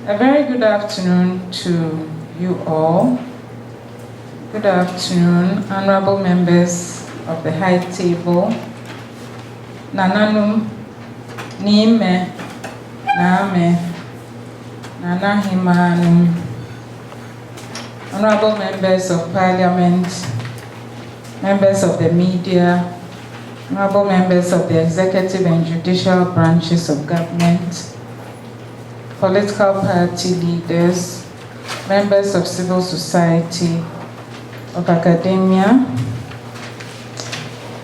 A very good afternoon to you all. Good afternoon, honorable members of the High Table. Nananum, Nime, Name, Nanahimanum, honorable members of Parliament, members of the media, honorable members of the executive and judicial branches of government, political party leaders, members of civil society, of academia,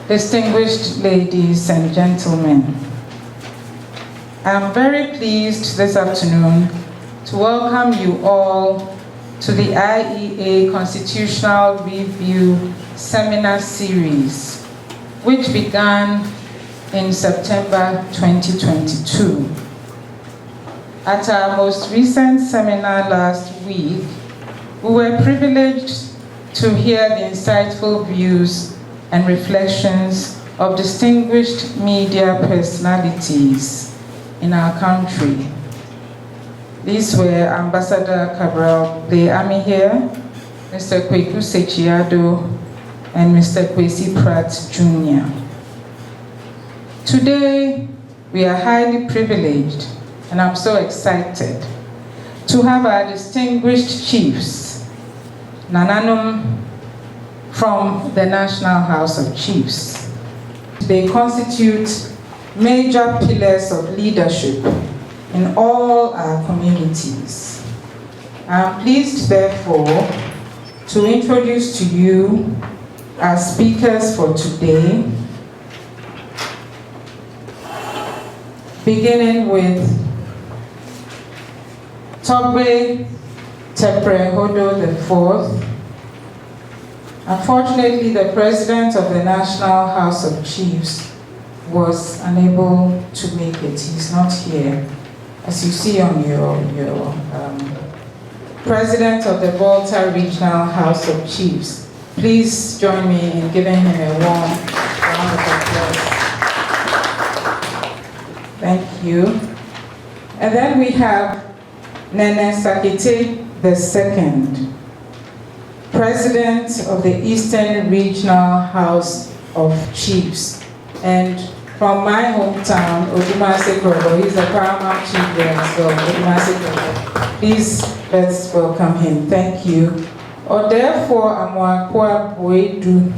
distinguished ladies and gentlemen. I am very pleased this afternoon to welcome you all to the IEA Constitutional Review Seminar Series, which began in September 2022. At our most recent seminar last week, we were privileged to hear the insightful views and reflections of distinguished media personalities in our country. These were Ambassador Cabral Leami here, Mr. Kweku Sechiado, and Mr. Kwesi Pratt Jr. Today, we are highly privileged, and I'm so excited to have our distinguished chiefs, Nananum from the National House of Chiefs. They constitute major pillars of leadership in all our communities. I am pleased, therefore, to introduce to you our speakers for today, beginning with Togbe Teprehodo IV. Unfortunately, the president of the National House of Chiefs was unable to make it. He's not here. As you see on your president of the Volta Regional House of Chiefs, please join me in giving him a warm round of applause. Thank you. And then we have Nene Sakite II, President of the Eastern Regional House of Chiefs. And from my hometown, Odumase Krobo, he's a paramount chief there as well. Odumase Krobo. Please, let's welcome him. Thank you. Therefore, Amwakwa Boedu.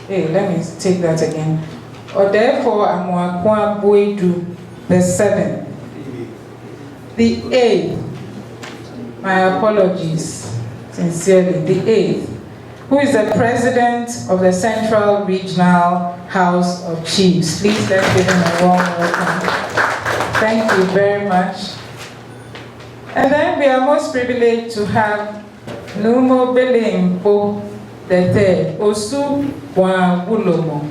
Hey, let me take that again. Therefore, Amwakwa Boedu the 7th. The 8th. My apologies, sincerely. The 8th, who is the president of the Central Regional House of Chiefs. Please let's give him a warm welcome. Thank you very much. And then we are most privileged to have Numo Belempo III, Osu Wabulomo,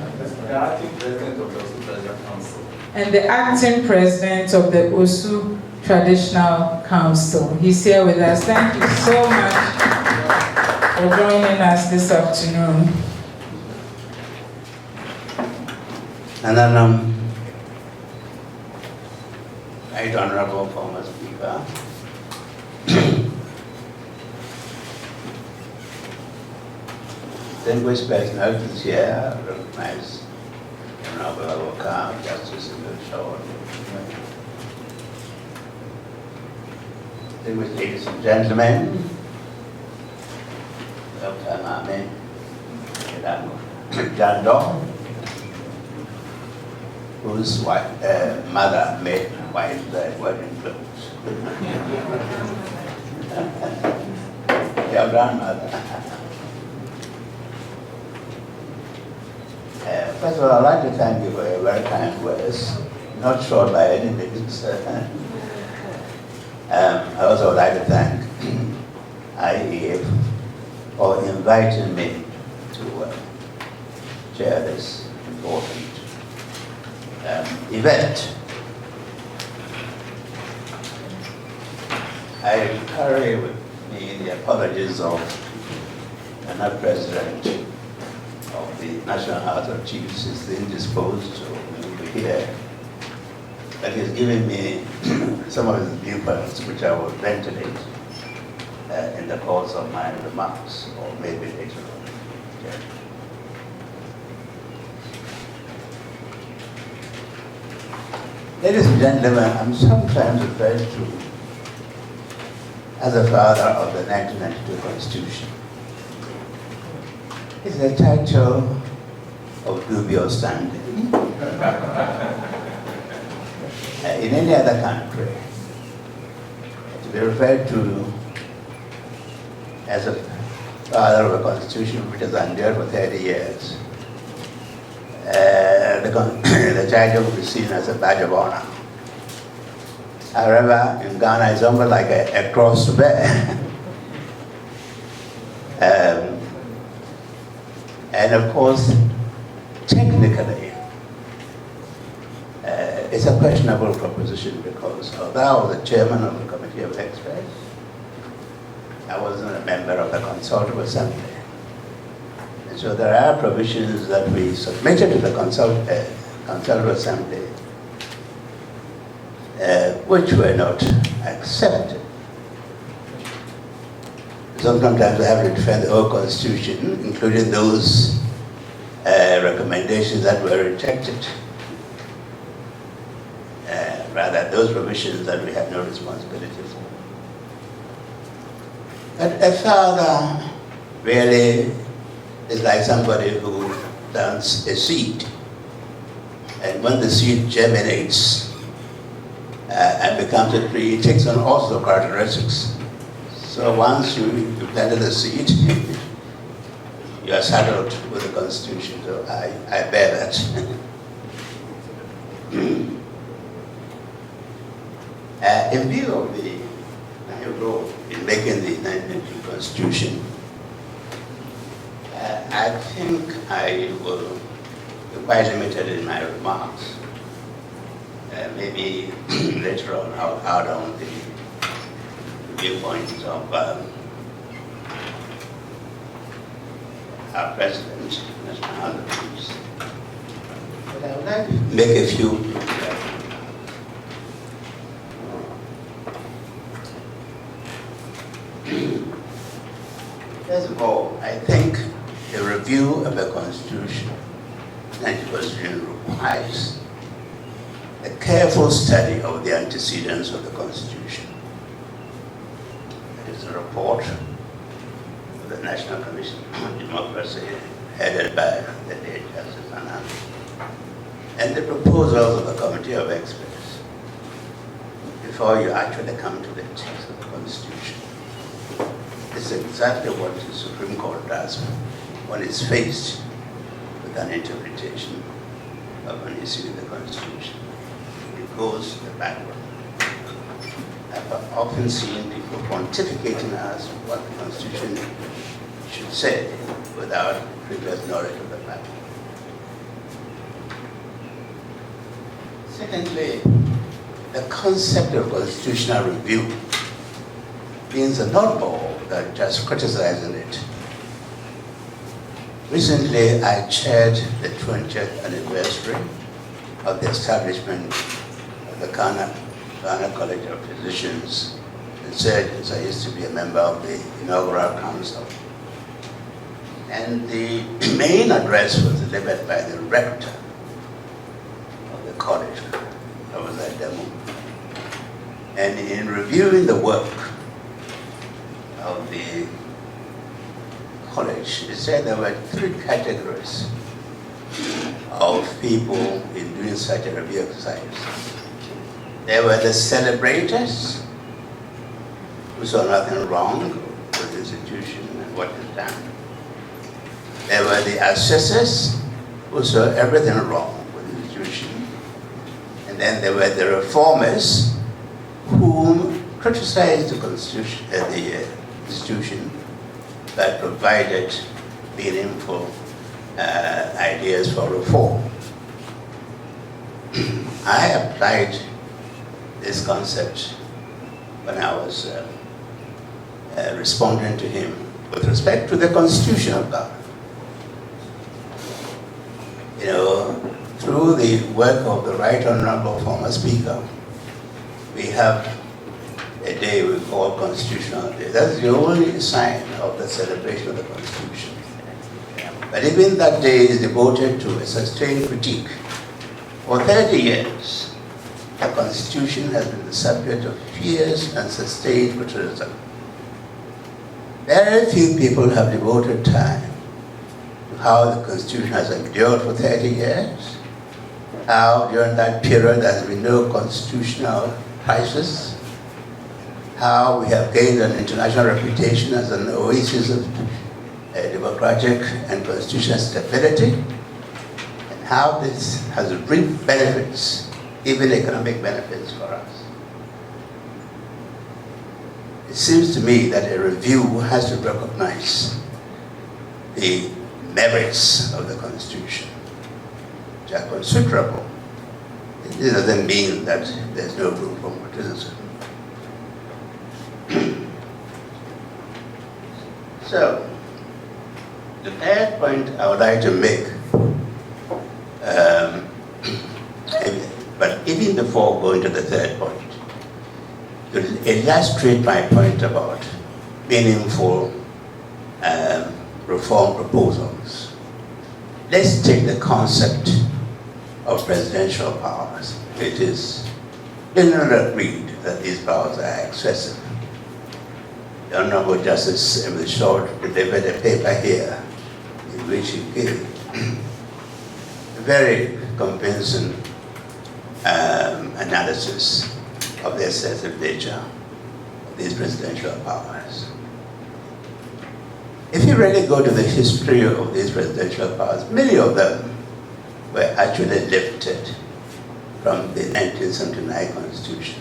and the acting president of the Osu Traditional Council. He's here with us. Thank you so much for joining us this afternoon. And then, Right Honorable former Speaker, distinguished personalities here, I recognize Honorable Avoka, Justice in the Show. Distinguished ladies and gentlemen, Dr. Mame, Madam Jando, whose mother made white wedding clothes. Your grandmother. First of all, I'd like to thank you for your very kind words, not short by any means. I also would like to thank IEA for inviting me to chair this important event. I carry with me the apologies of the now President of the National House of Chiefs is indisposed, so we will be here but he's given me some of his viewpoints, which I will ventilate in the course of my remarks, or maybe later on. Okay. Ladies and gentlemen, I'm sometimes referred to as the father of the 1992 Constitution. It's a title of dubious standing. In any other country, to be referred to as a father of a constitution which has endured for 30 years, the title will be seen as a badge of honor. However, in Ghana, it's almost like a cross to bear. And of course, technically, it's a questionable proposition because although I was the chairman of the Committee of Experts, I wasn't a member of the Consultative Assembly. And so there are provisions that we submitted to the Consultative Assembly which were not accepted. Sometimes I have to defend the whole Constitution, including those recommendations that were rejected. Rather, those provisions that we had no responsibility for. But a father really is like somebody who plants a seed. And when the seed germinates and becomes a tree, it takes on all sorts of characteristics. So once you planted the seed, you are saddled with the Constitution. So I bear that. In view of my role in making the 1992 Constitution, I think I will be quite limited in my remarks. Maybe later on I'll add on the viewpoints of our President, Mr. Halloween. But I would like to make a few. First of all, I think a review of the Constitution, 19th Constitution, requires a careful study of the antecedents of the Constitution. It is a report of the National Commission on Democracy, headed by the late Justice Anand, and the proposals of the Committee of Experts before you actually come to the text of the Constitution. This is exactly what the Supreme Court does when it's faced with an interpretation of an issue in the Constitution. It goes to the background. I've often seen people pontificating as what the Constitution should say without previous knowledge of the background. Secondly, the concept of constitutional review means a notable than just criticizing it. Recently, I chaired the 20th anniversary of the establishment of the Ghana College of Physicians and Surgeons. I used to be a member of the inaugural council. And the main address was delivered by the rector of the college. I was at demo. And in reviewing the work of the college, it said there were 3 categories of people in doing such a review exercise. There were the celebrators, who saw nothing wrong with the institution and what is done. There were the assessors, who saw everything wrong with the institution. And then there were the reformers, whom criticized the Constitution, the institution, but provided meaningful ideas for reform. I applied this concept when I was responding to him with respect to the Constitution of God. You know, through the work of the Right Honorable former Speaker, we have a day we call Constitutional Day. That's the only sign of the celebration of the Constitution. But even that day is devoted to a sustained critique. For 30 years, the Constitution has been the subject of fierce and sustained criticism. Very few people have devoted time to how the Constitution has endured for 30 years, how during that period there has been no constitutional crisis, how we have gained an international reputation as an oasis of democratic and constitutional stability, and how this has reaped benefits, even economic benefits for us. It seems to me that a review has to recognize the merits of the Constitution, which are considerable. This doesn't mean that there's no room for criticism. So, the third point I would like to make, but even before going to the third point, to illustrate my point about meaningful reform proposals, let's take the concept of presidential powers. It is generally agreed that these powers are excessive. The Honorable Justice Emily Short delivered a paper here in which he gave a very convincing analysis of the excessive nature of these presidential powers. If you really go to the history of these presidential powers, many of them were actually lifted from the 1979 Constitution.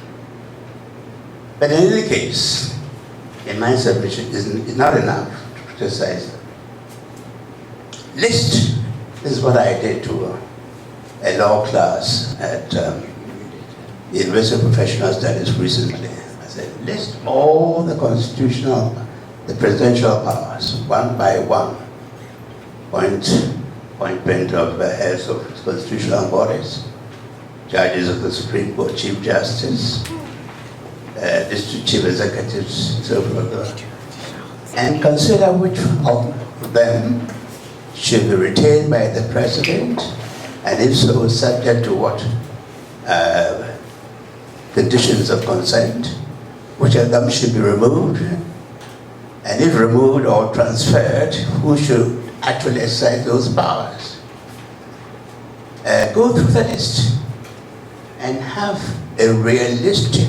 But in any case, in my submission, is not enough to criticize them. List is what I did to a law class at the University of Professional Studies recently. I said, list all the presidential powers, one by one. Appointment of heads of constitutional bodies, judges of the Supreme Court, Chief Justice, district chief executives, so forth, and consider which of them should be retained by the president, and if so, subject to what conditions of consent, which of them should be removed, and if removed or transferred, who should actually exercise those powers. Go through the list and have a realistic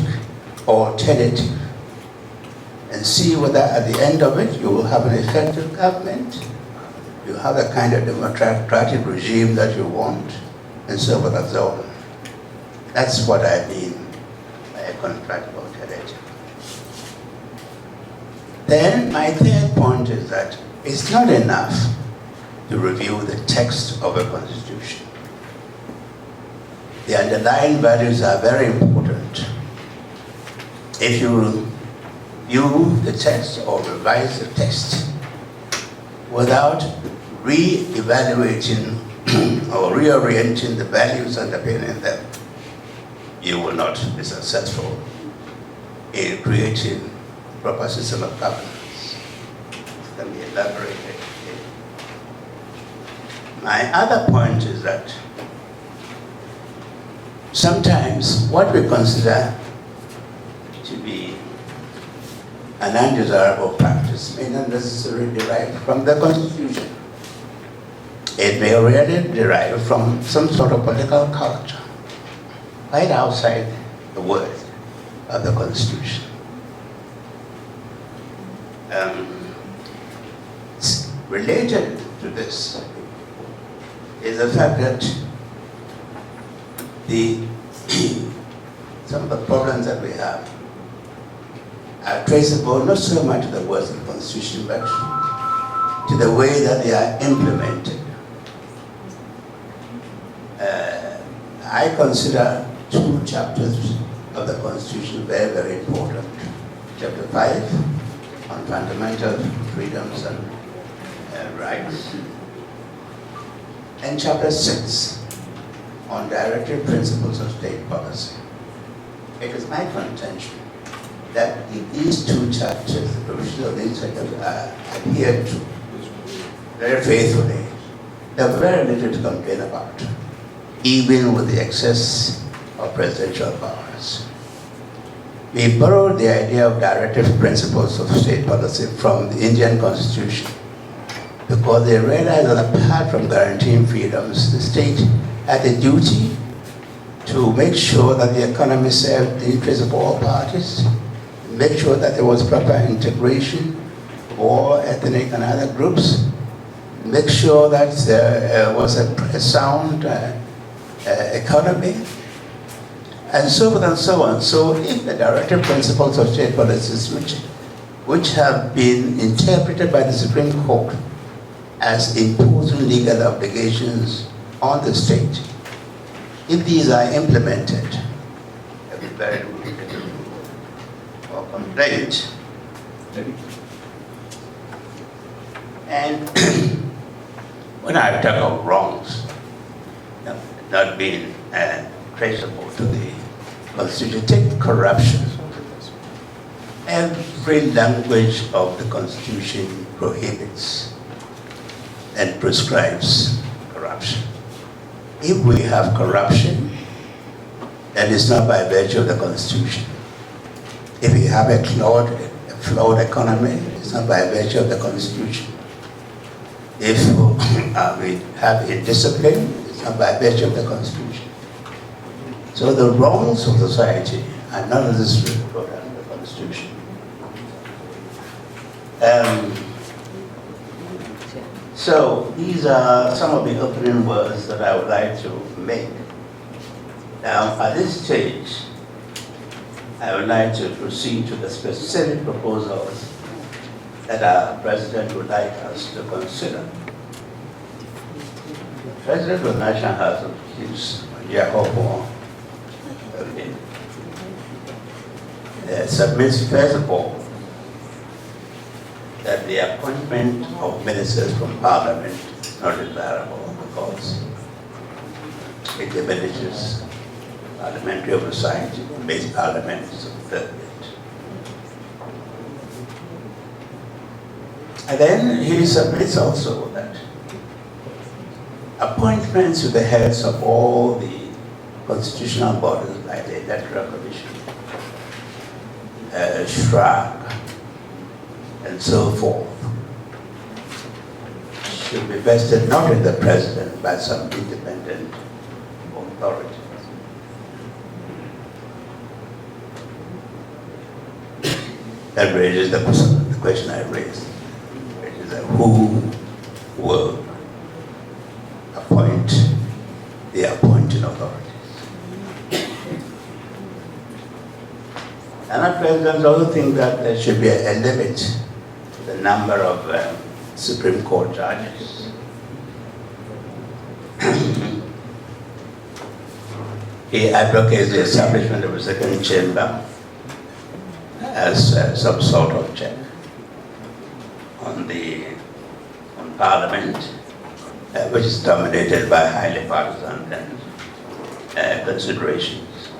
alternative and see whether at the end of it you will have an effective government, you have the kind of democratic regime that you want, and so forth and so on. That's what I mean by a constructive alternative. Then my third point is that it's not enough to review the text of a constitution. The underlying values are very important. If you view the text or revise the text without re-evaluating or reorienting the values underpinning them, you will not be successful in creating a proper system of governance. Let me elaborate it. My other point is that sometimes what we consider to be an undesirable practice may not necessarily derive from the Constitution. It may really derive from some sort of political culture right outside the word of the Constitution. Related to this is the fact that some of the problems that we have are traceable not so much to the words of the Constitution, but to the way that they are implemented. I consider two chapters of the Constitution very, very important. Chapter 5 on fundamental freedoms and rights, and Chapter 6 on directive principles of state policy. It is my contention that if these two chapters, the provisions of these chapters are adhered to very faithfully, there are very little to complain about, even with the excess of presidential powers. We borrowed the idea of directive principles of state policy from the Indian Constitution because they realized that apart from guaranteeing freedoms, the state had a duty to make sure that the economy served the interests of all parties, make sure that there was proper integration of all ethnic and other groups, make sure that there was a sound economy, and so forth and so on. So if the directive principles of state policies, which have been interpreted by the Supreme Court as imposing legal obligations on the state, if these are implemented, there will be very little or complaint. And when I talk of wrongs not being traceable to the Constitution, take corruption. Every language of the Constitution prohibits and prescribes corruption. If we have corruption, then it's not by virtue of the Constitution. If we have a flawed economy, it's not by virtue of the Constitution. If we have indiscipline, it's not by virtue of the Constitution. So the wrongs of society are not necessarily brought under the Constitution. So these are some of the opening words that I would like to make. Now, at this stage, I would like to proceed to the specific proposals that our President would like us to consider. The President of the National House of Chiefs, Jacob, submits first of all that the appointment of ministers from Parliament is not desirable because it diminishes parliamentary oversight, makes Parliament subservient. And then he submits also that appointments to the heads of all the constitutional bodies like the Electoral Commission, SHRAG, and so forth, should be vested not in the President, but some independent authority. That raises the question I raised, which is that who will appoint the appointing authorities? And our presidents also think that there should be a limit to the number of Supreme Court judges. He advocates the establishment of a second chamber as some sort of check on Parliament, which is dominated by highly partisan considerations.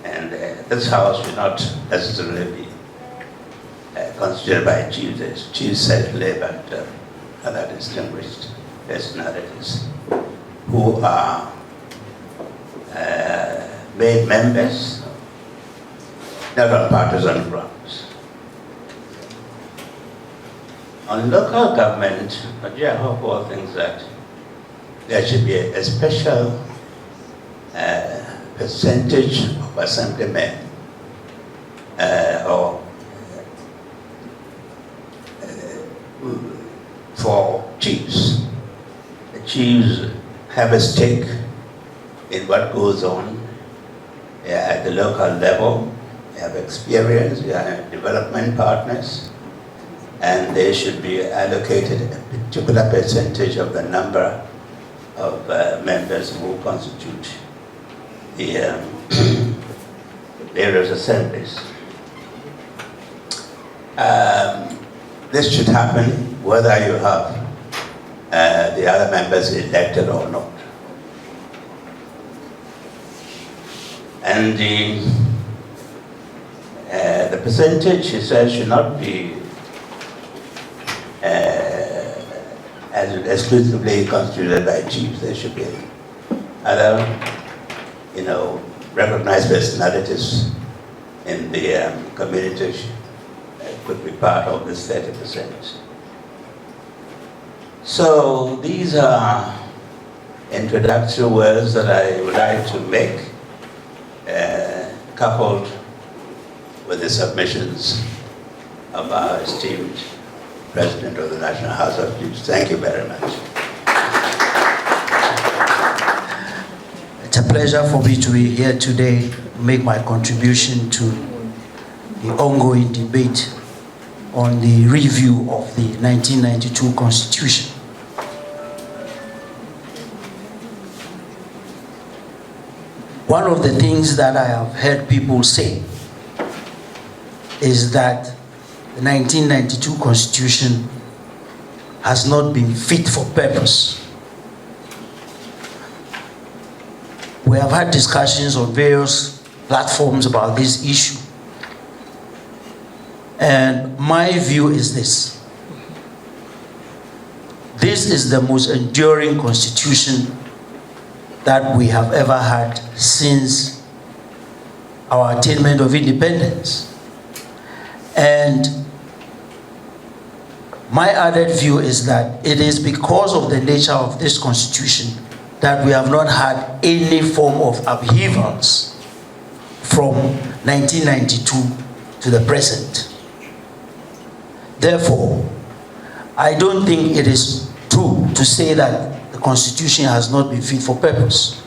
And this House should not necessarily be constituted by chiefs. Chiefs certainly, but other distinguished personalities who are made members, not on partisan grounds. On local government, Nigeria Hopewell thinks that there should be a special percentage of assemblymen for chiefs. The chiefs have a stake in what goes on at the local level. They have experience, they are development partners, and they should be allocated a particular percentage of the number of members who constitute the various assemblies. This should happen whether you have the other members elected or not. And the percentage, he says, should not be as exclusively constituted by chiefs. There should be other, recognized personalities in the community could be part of this 30%. So these are introductory words that I would like to make, coupled with the submissions of our esteemed President of the National House of Chiefs. Thank you very much. It's a pleasure for me to be here today to make my contribution to the ongoing debate on the review of the 1992 Constitution. One of the things that I have heard people say is that the 1992 Constitution has not been fit for purpose. We have had discussions on various platforms about this issue. And my view is this. This is the most enduring constitution that we have ever had since our attainment of independence. And my added view is that it is because of the nature of this constitution that we have not had any form of upheavals from 1992 to the present. Therefore, I don't think it is true to say that the Constitution has not been fit for purpose.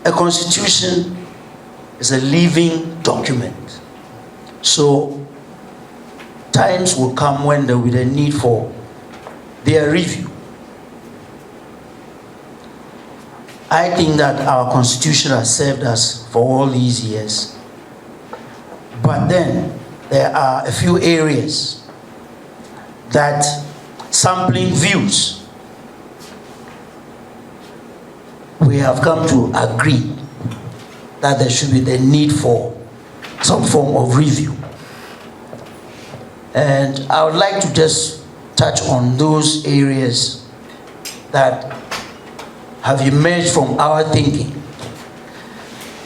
A Constitution is a living document. So, times will come when there will be a need for their review. I think that our Constitution has served us for all these years. But then, there are a few areas that sampling views, we have come to agree that there should be the need for some form of review. And I would like to just touch on those areas that have emerged from our thinking.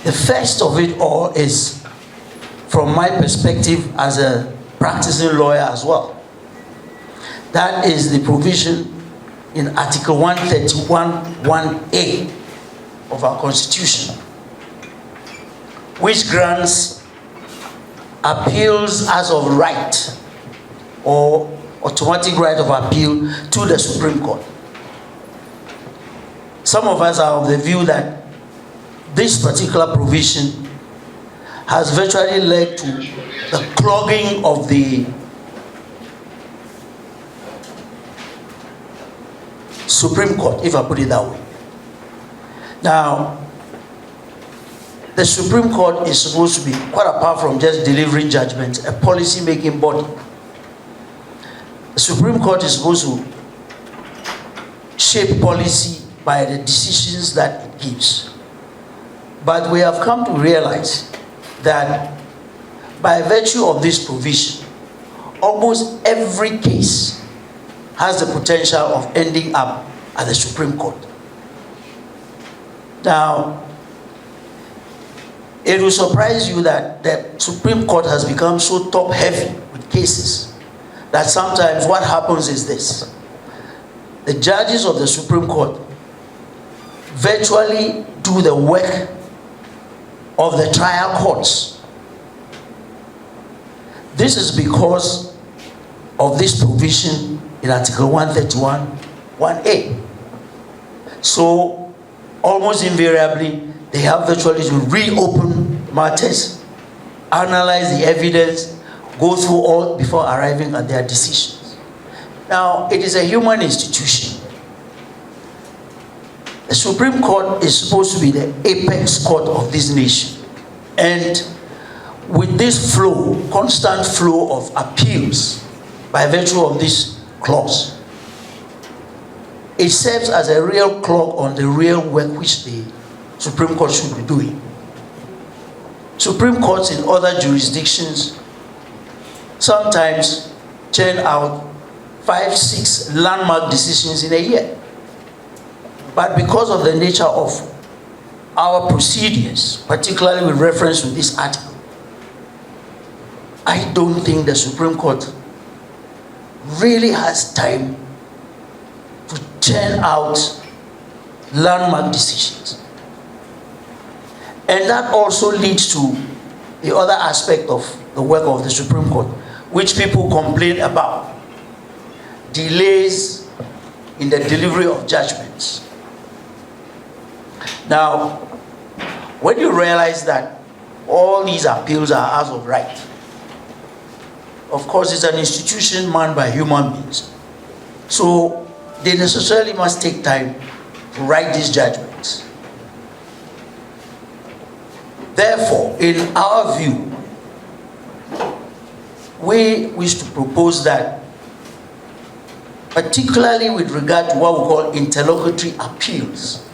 The first of it all is, from my perspective as a practicing lawyer as well, that is the provision in Article 131(1)(a) of our Constitution, which grants appeals as of right or automatic right of appeal to the Supreme Court. Some of us are of the view that this particular provision has virtually led to the clogging of the Supreme Court, if I put it that way. Now, the Supreme Court is supposed to be, quite apart from just delivering judgments, a policy-making body. The Supreme Court is supposed to shape policy by the decisions that it gives. But we have come to realize that by virtue of this provision, almost every case has the potential of ending up at the Supreme Court. Now, it will surprise you that the Supreme Court has become so top-heavy with cases that sometimes what happens is this. The judges of the Supreme Court virtually do the work of the trial courts. This is because of this provision in Article 131(1)(a). So, almost invariably, they have virtually to reopen matters, analyze the evidence, go through all before arriving at their decisions. Now, it is a human institution. The Supreme Court is supposed to be the apex court of this nation. And with this flow, constant flow of appeals by virtue of this clause, it serves as a real clog on the real work which the Supreme Court should be doing. Supreme Courts in other jurisdictions sometimes churn out 5, 6 landmark decisions in a year. But because of the nature of our procedures, particularly with reference to this article, I don't think the Supreme Court really has time to churn out landmark decisions. And that also leads to the other aspect of the work of the Supreme Court, which people complain about: delays in the delivery of judgments. Now, when you realize that all these appeals are as of right, of course, it's an institution manned by human beings. So they necessarily must take time to write these judgments. Therefore, in our view, we wish to propose that, particularly with regard to what we call interlocutory appeals,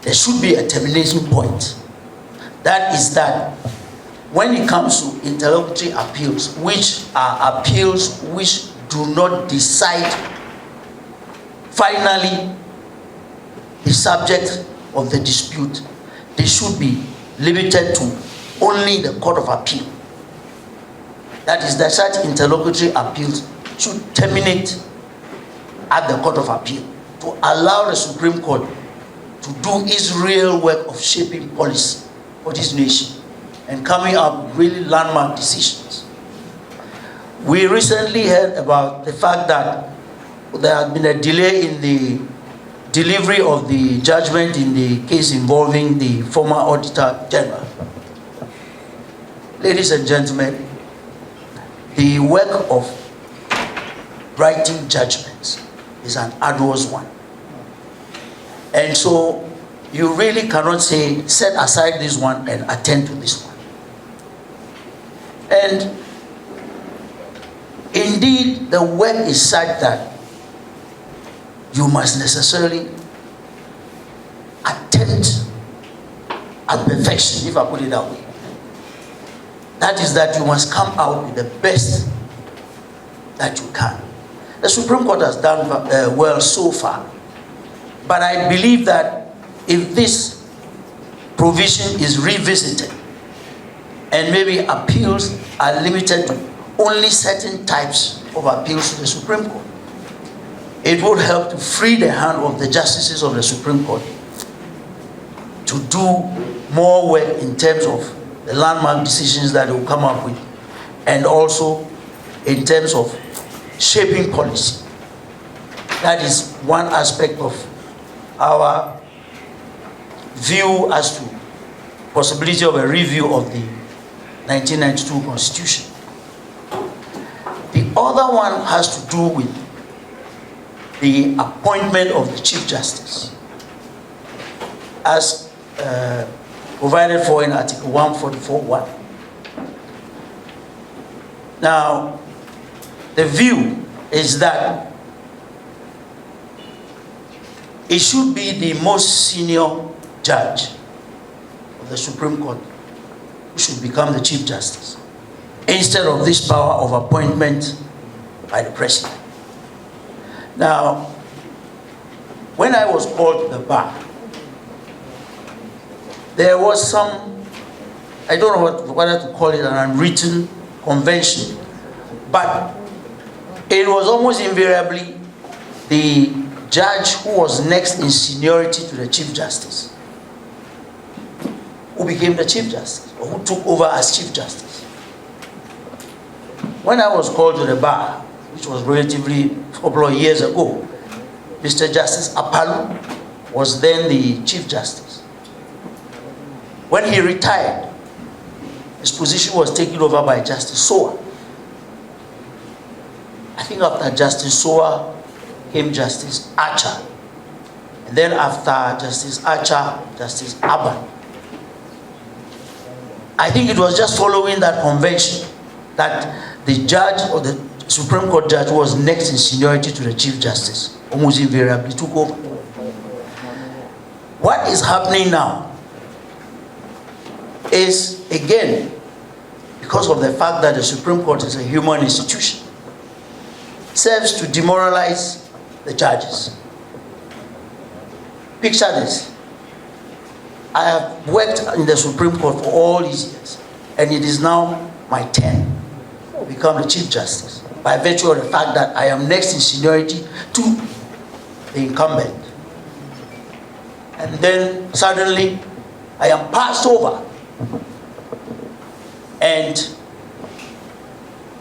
there should be a termination point. That is that when it comes to interlocutory appeals, which are appeals which do not decide finally the subject of the dispute, they should be limited to only the Court of Appeal. That is, that such interlocutory appeals should terminate at the Court of Appeal to allow the Supreme Court to do its real work of shaping policy for this nation and coming up with really landmark decisions. We recently heard about the fact that there had been a delay in the delivery of the judgment in the case involving the former Auditor General. Ladies and gentlemen, the work of writing judgments is an arduous one. And so you really cannot say, set aside this one and attend to this one. And indeed, the work is such that you must necessarily attempt at perfection, if I put it that way. That is that you must come out with the best that you can. The Supreme Court has done well so far. But I believe that if this provision is revisited and maybe appeals are limited to only certain types of appeals to the Supreme Court, it would help to free the hand of the justices of the Supreme Court to do more work in terms of the landmark decisions that they will come up with, and also in terms of shaping policy. That is one aspect of our view as to possibility of a review of the 1992 Constitution. The other one has to do with the appointment of the Chief Justice, as provided for in Article 144(1). Now, the view is that it should be the most senior judge of the Supreme Court who should become the Chief Justice, instead of this power of appointment by the President. Now, when I was called to the bar, there was some, I don't know whether to call it an unwritten convention, but it was almost invariably the judge who was next in seniority to the Chief Justice who became the Chief Justice, or who took over as Chief Justice. When I was called to the bar, which was relatively a couple of years ago, Mr. Justice Apalu was then the Chief Justice. When he retired, his position was taken over by Justice Soa. I think after Justice Soa came Justice Archer. And then after Justice Archer, Justice Aban. I think it was just following that convention that the judge or the Supreme Court judge who was next in seniority to the Chief Justice almost invariably took over. what is happening now is, again, because of the fact that the Supreme Court is a human institution, serves to demoralize the judges. Picture this. I have worked in the Supreme Court for all these years, and it is now my turn to become the Chief Justice by virtue of the fact that I am next in seniority to the incumbent. And then suddenly I am passed over, and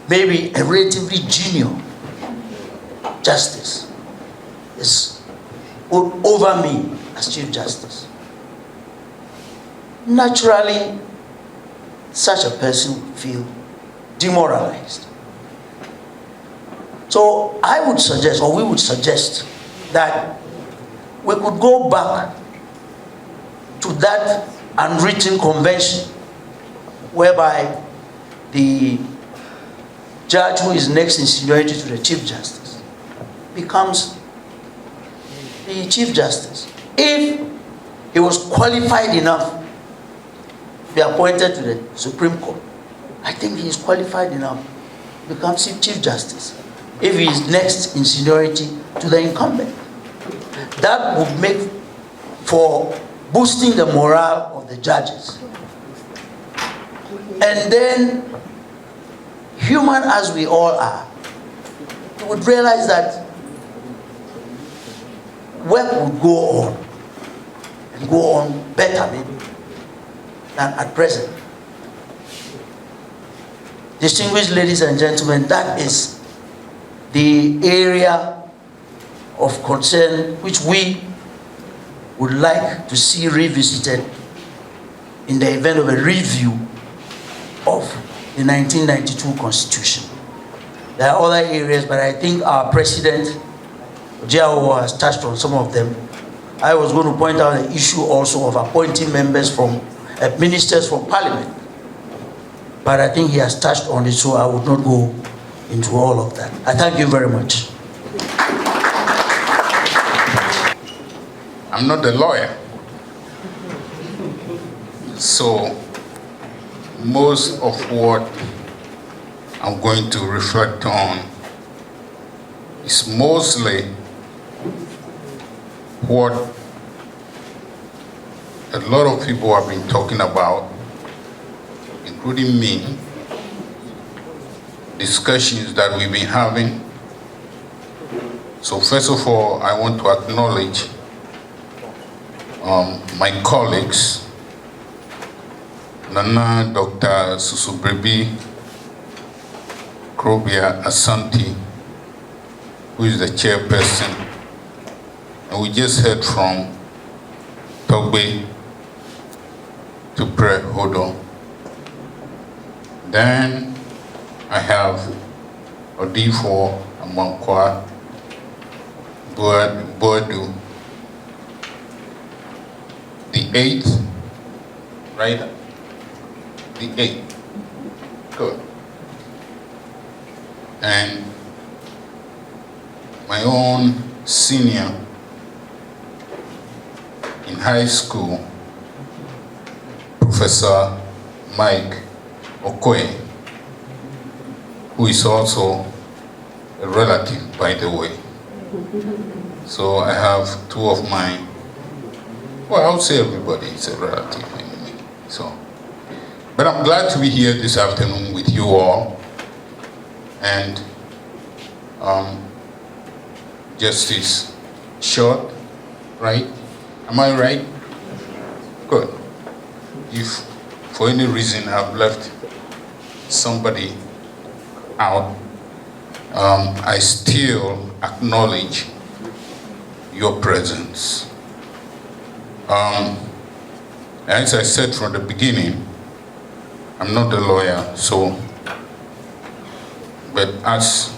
maybe a relatively junior justice is over me as Chief Justice. Naturally, such a person would feel demoralized. So I would suggest, or we would suggest, that we could go back to that unwritten convention whereby the judge who is next in seniority to the Chief Justice becomes the Chief Justice. If he was qualified enough to be appointed to the Supreme Court, I think he is qualified enough to become Chief Justice. If he is next in seniority to the incumbent, that would make for boosting the morale of the judges. And then, human as we all are, we would realize that work would go on, and go on better maybe than at present. Distinguished ladies and gentlemen, that is the area of concern which we would like to see revisited in the event of a review of the 1992 Constitution. There are other areas, but I think our President, Jiao, has touched on some of them. I was going to point out the issue also of appointing members from, ministers from Parliament. But I think he has touched on it, so I would not go into all of that. I thank you very much. I'm not a lawyer, so most of what I'm going to reflect on is mostly what a lot of people have been talking about, including me, discussions that we've been having. So first of all, I want to acknowledge my colleagues, Nana Dr. Susubrebi Krobia Asante, who is the chairperson, and we just heard from Togbe Tupre Hodo. Then I have Odifo Amankwa Boadu, the 8th, right? The 8th. Good. And my own senior in high school, Professor Mike OQUAYE, who is also a relative, by the way. So I have two of my, well, I would say everybody is a relative anyway. So, but I'm glad to be here this afternoon with you all. And Justice Short, right? Am I right? Good. If for any reason I've left somebody out, I still acknowledge your presence. As I said from the beginning, I'm not a lawyer, so, but as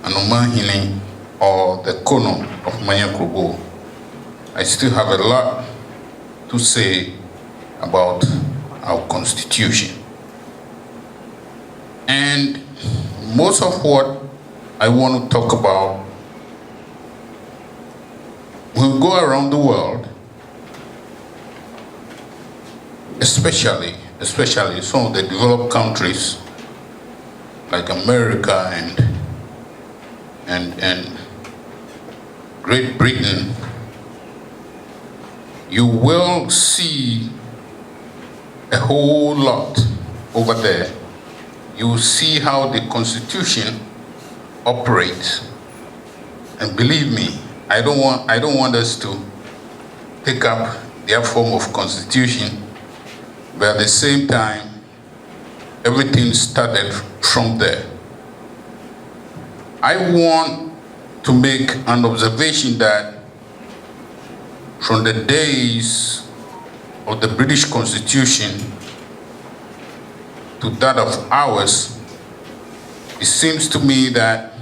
an Omahine or the Kono of Manyakrobo, I still have a lot to say about our Constitution. And most of what I want to talk about will go around the world especially some of the developed countries like America and Great Britain, you will see a whole lot over there. You will see how the Constitution operates. And believe me, I don't want us to take up their form of Constitution, but at the same time, everything started from there. I want to make an observation that from the days of the British Constitution to that of ours, it seems to me that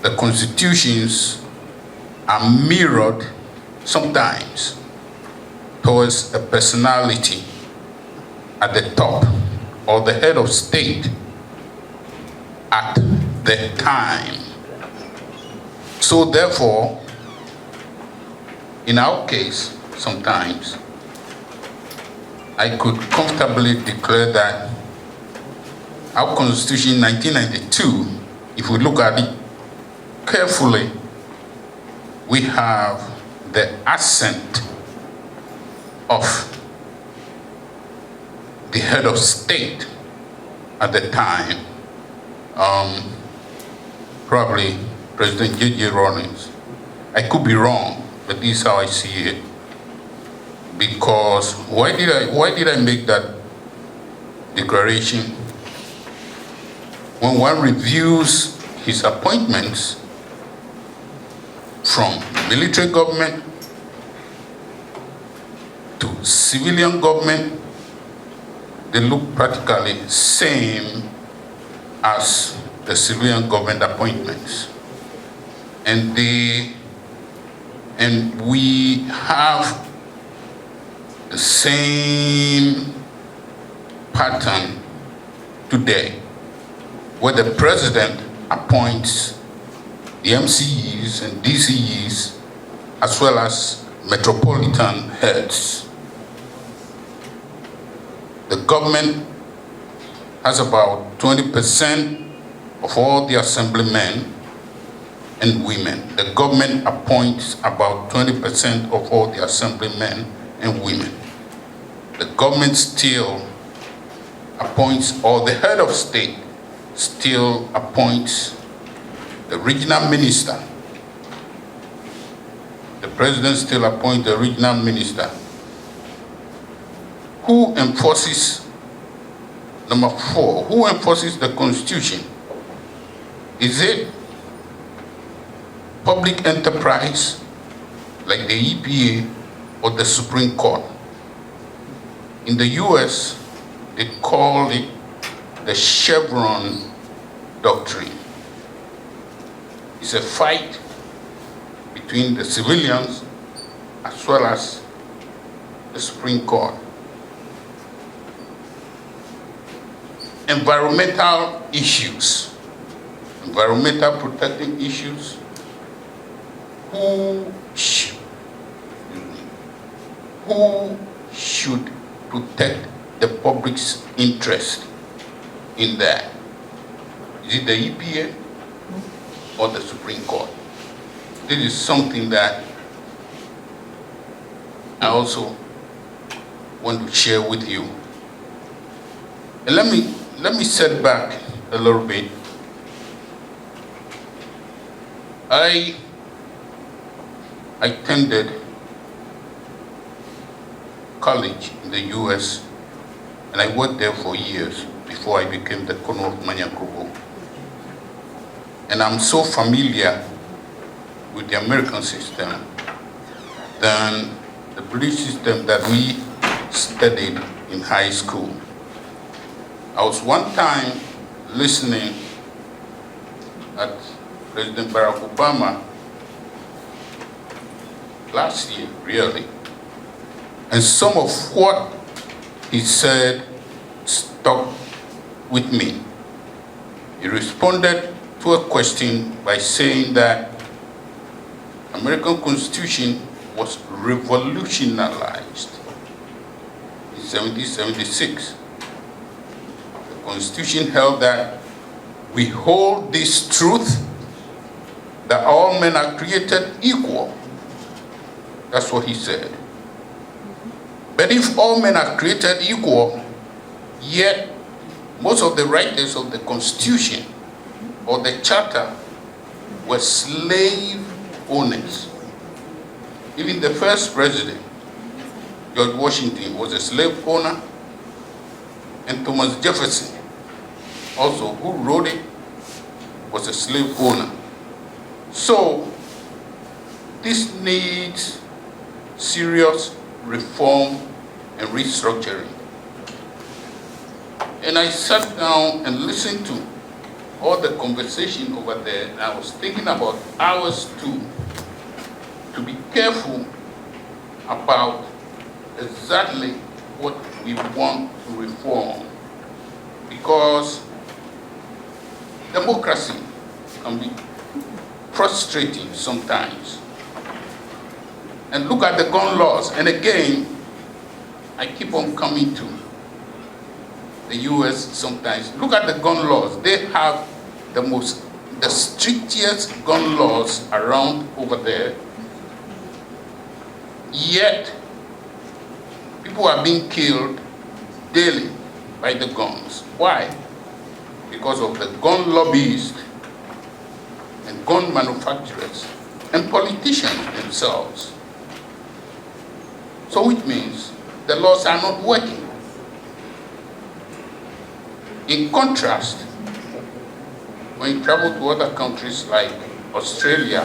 the constitutions are mirrored sometimes towards a personality at the top or the head of state at the time. So therefore, in our case, sometimes, I could comfortably declare that our Constitution in 1992, if we look at it carefully, we have the accent of the head of state at the time, probably President J.J. Rawlings. I could be wrong, but this is how I see it. Because why did I make that declaration? When one reviews his appointments from military government to civilian government, they look practically same as the civilian government appointments. And we have the same pattern today, where the president appoints the MCEs and DCEs as well as metropolitan heads. The government has about 20% of all the assemblymen and women. The government appoints about 20% of all the assemblymen and women. The government still appoints, or the head of state still appoints the regional minister. The president still appoints the regional minister, who enforces, number 4, who enforces the Constitution? Is it public enterprise like the EPA or the Supreme Court? In the US, they call it the Chevron doctrine. It's a fight between the civilians as well as the Supreme Court. Environmental issues, environmental protecting issues, who should protect the public's interest in that? Is it the EPA or the Supreme Court? This is something that I also want to share with you. And let me set back a little bit. I attended college in the US, and I worked there for years before I became the Colonel of Manyakubu. And I'm so familiar with the American system than the British system that we studied in high school. I was one time listening at President Barack Obama last year, really. And some of what he said stuck with me. He responded to a question by saying that American Constitution was revolutionized. He 1776. The Constitution held that we hold this truth that all men are created equal. That's what he said. But if all men are created equal, yet most of the writers of the Constitution or the Charter were slave owners. Even the first president, George Washington, was a slave owner, and Thomas Jefferson, also who wrote it, was a slave owner. So this needs serious reform and restructuring. And I sat down and listened to all the conversation over there, and I was thinking about ours too, to be careful about exactly what we want to reform. Because democracy can be frustrating sometimes. And look at the gun laws. And again, I keep on coming to the US sometimes. Look at the gun laws. They have the strictest gun laws around over there. Yet, people are being killed daily by the guns. Why? Because of the gun lobbyists and gun manufacturers and politicians themselves. So it means the laws are not working. In contrast, when you travel to other countries like Australia,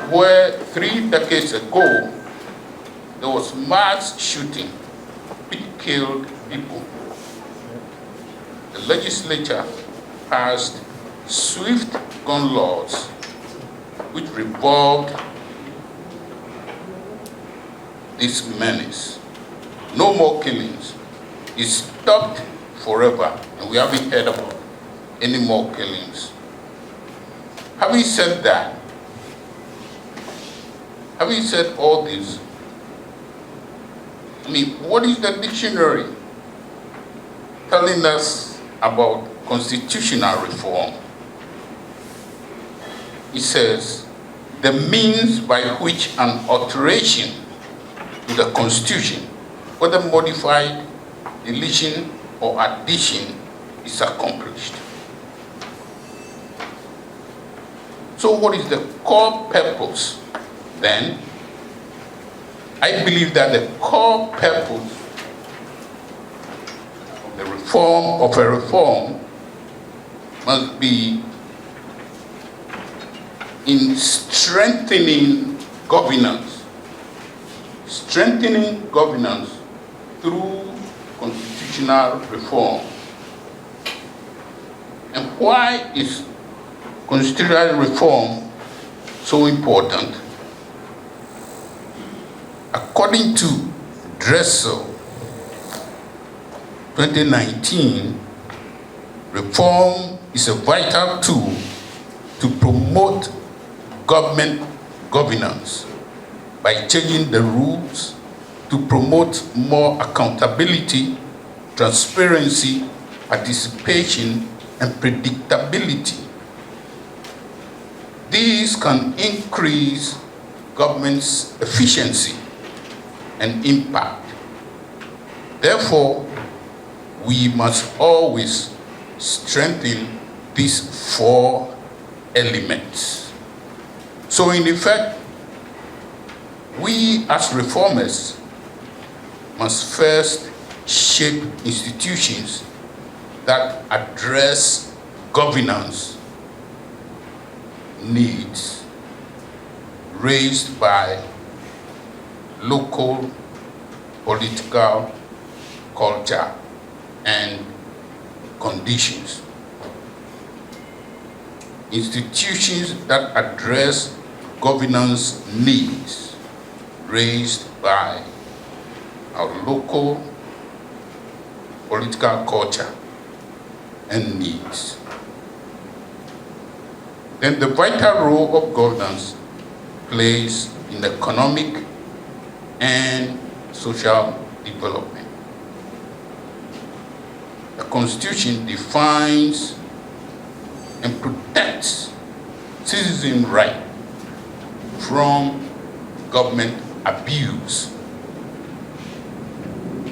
where 3 decades ago there was mass shooting, which killed people, the legislature passed swift gun laws which revolved this menace. No more killings. It stopped forever, and we haven't heard about any more killings. Having said that, having said all this, I mean, what is the dictionary telling us about constitutional reform? It says, the means by which an alteration to the Constitution, whether modified, deletion, or addition, is accomplished. So what is the core purpose then? I believe that the core purpose of the reform of a reform must be in strengthening governance through constitutional reform. And why is constitutional reform so important? According to Dressel 2019, reform is a vital tool to promote government governance by changing the rules to promote more accountability, transparency, participation, and predictability. These can increase government's efficiency and impact. Therefore, we must always strengthen these 4 elements. So in effect, we as reformers must first shape institutions that address governance needs raised by local political culture and conditions. Institutions that address governance needs raised by our local political culture and needs. Then the vital role of governance plays in economic and social development. The Constitution defines and protects citizen right from government abuse.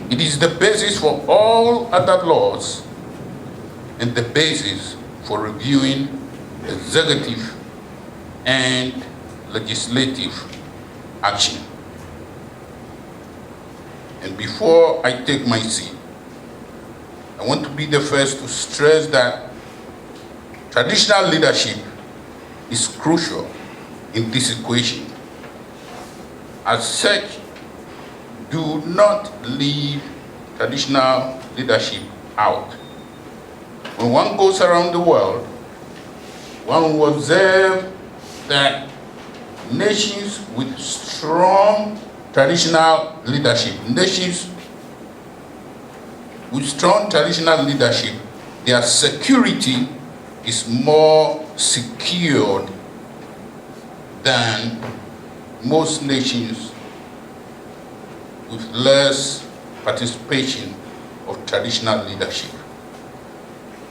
It is the basis for all other laws and the basis for reviewing executive and legislative action. And before I take my seat, I want to be the first to stress that traditional leadership is crucial in this equation. As such, do not leave traditional leadership out. When one goes around the world, one will observe that nations with strong traditional leadership, their security is more secured than most nations with less participation of traditional leadership.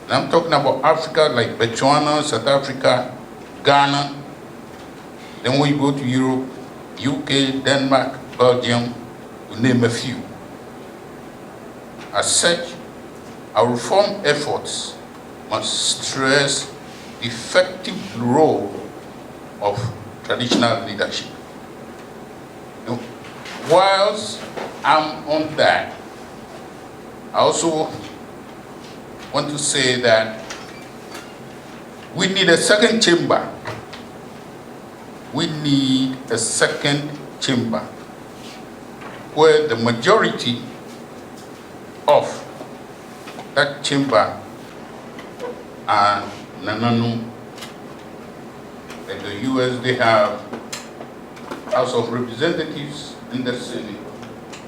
And I'm talking about Africa, like Botswana, South Africa, Ghana. Then when you go to Europe, UK, Denmark, Belgium, to name a few. As such, our reform efforts must stress the effective role of traditional leadership. Now, whilst I'm on that, I also want to say that we need a second chamber. We need a second chamber where the majority of that chamber are Nananu. In the US, they have House of Representatives in the Senate.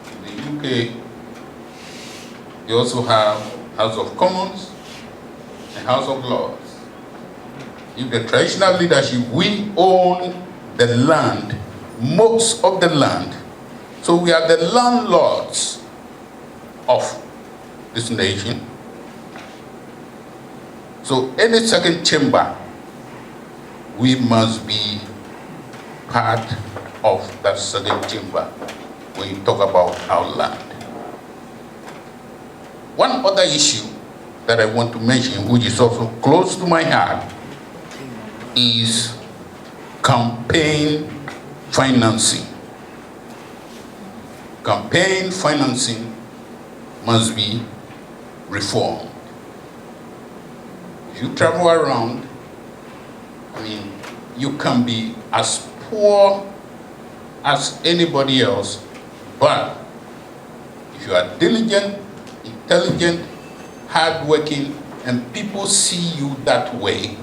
In the UK, they also have House of Commons and House of Lords. In the traditional leadership, we own the land, most of the land. So we are the landlords of this nation. So any second chamber, we must be part of that second chamber when you talk about our land. One other issue that I want to mention, which is also close to my heart, is campaign financing. Campaign financing must be reformed. If you travel around, you can be as poor as anybody else, but if you are diligent, intelligent, hardworking, and people see you that way,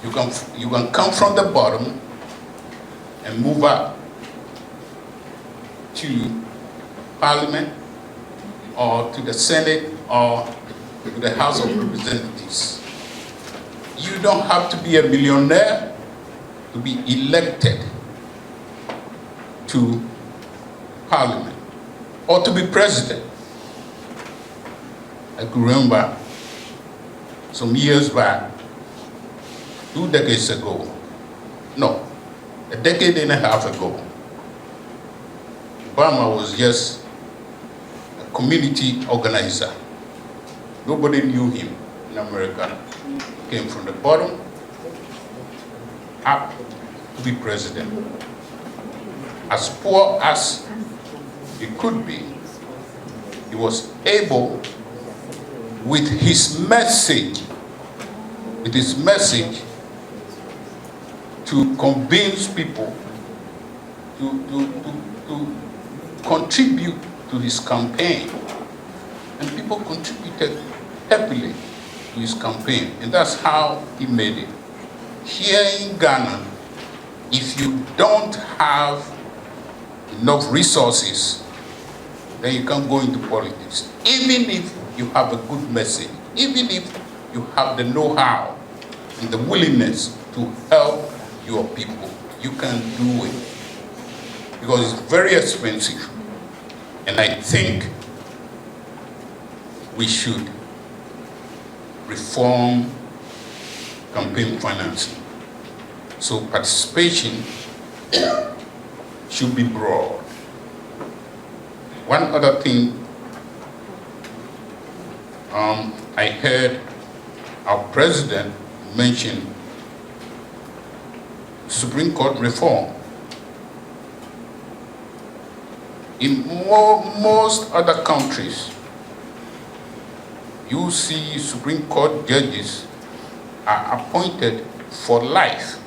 you can come from the bottom and move up to Parliament or to the Senate or to the House of Representatives. You don't have to be a millionaire to be elected to Parliament or to be president. I can remember some years back, 2 decades ago, no, a decade and a half ago, Obama was just a community organizer. Nobody knew him in America. He came from the bottom up to be president. As poor as he could be, he was able, with his message, to convince people to contribute to his campaign. And people contributed happily to his campaign. And that's how he made it. Here in Ghana, if you don't have enough resources, then you can't go into politics. Even if you have a good message, even if you have the know-how and the willingness to help your people, you can do it. Because it's very expensive. And I think we should reform campaign financing. So participation should be broad. One other thing, I heard our president mention Supreme Court reform. In most other countries, you see Supreme Court judges are appointed for life,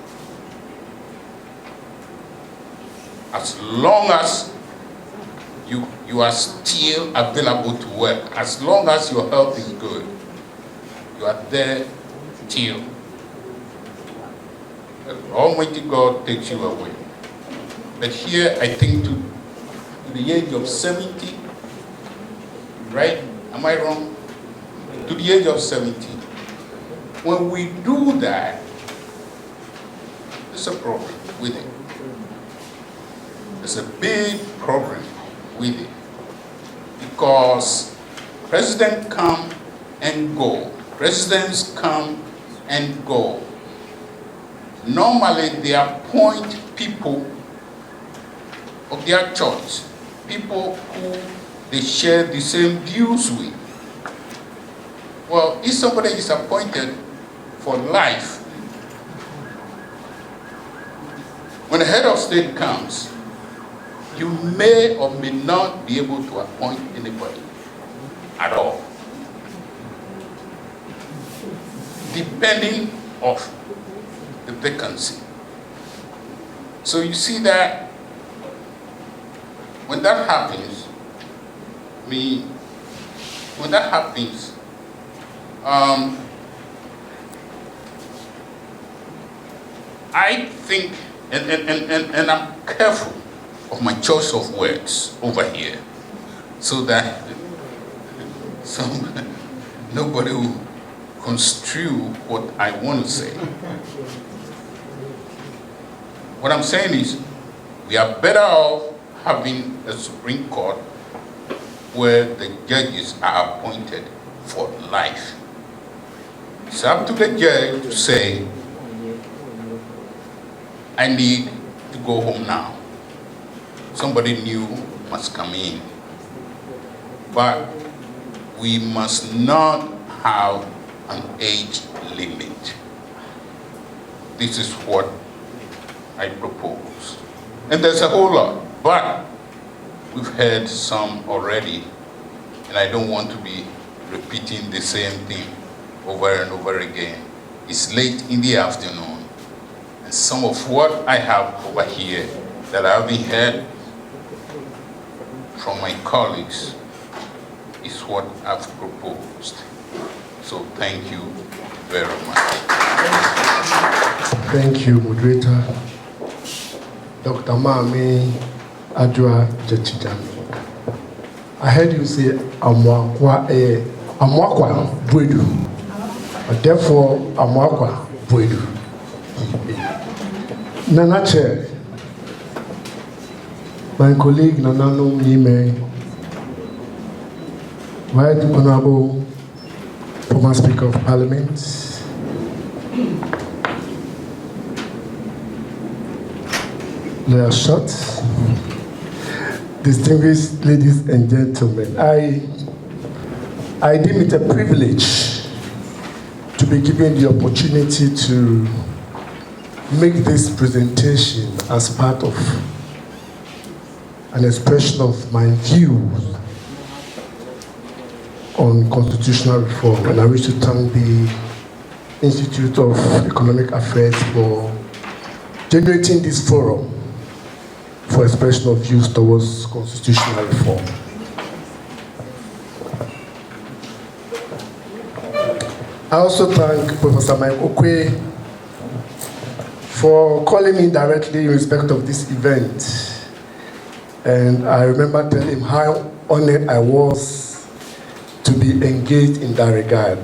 as long as you are still available to work, as long as your health is good, you are there till Almighty God takes you away. But here, I think to the age of 70, right? Am I wrong? To the age of 70. When we do that, there's a problem with it. There's a big problem with it. Because presidents come and go. Presidents come and go. Normally, they appoint people of their choice, people who they share the same views with. Well, if somebody is appointed for life, when the head of state comes, you may or may not be able to appoint anybody at all, depending on the vacancy. So you see that when that happens, I think, and I'm careful of my choice of words over here, so that nobody will construe what I want to say. What I'm saying is, we are better off having a Supreme Court where the judges are appointed for life. It's up to the judge to say, I need to go home now. Somebody new must come in. But we must not have an age limit. This is what I propose. And there's a whole lot, but we've heard some already, and I don't want to be repeating the same thing over and over again. It's late in the afternoon, and some of what I have over here that I haven't heard from my colleagues is what I've proposed. So thank you very much. Thank you, moderator. Dr. Mami Adwa Jechijami. I heard you say Amwakwa Bwedu. Therefore, Amwakwa Bwedu. Nana Chair, my colleague Nanano Nime, Right Honorable former Speaker of Parliament, Lawyer Short, distinguished ladies and gentlemen, I deem it a privilege to be given the opportunity to make this presentation as part of an expression of my views on constitutional reform. And I wish to thank the Institute of Economic Affairs for generating this forum for expression of views towards constitutional reform. I also thank Professor Mike OQUAYE for calling me directly in respect of this event. And I remember telling him how honored I was to be engaged in that regard.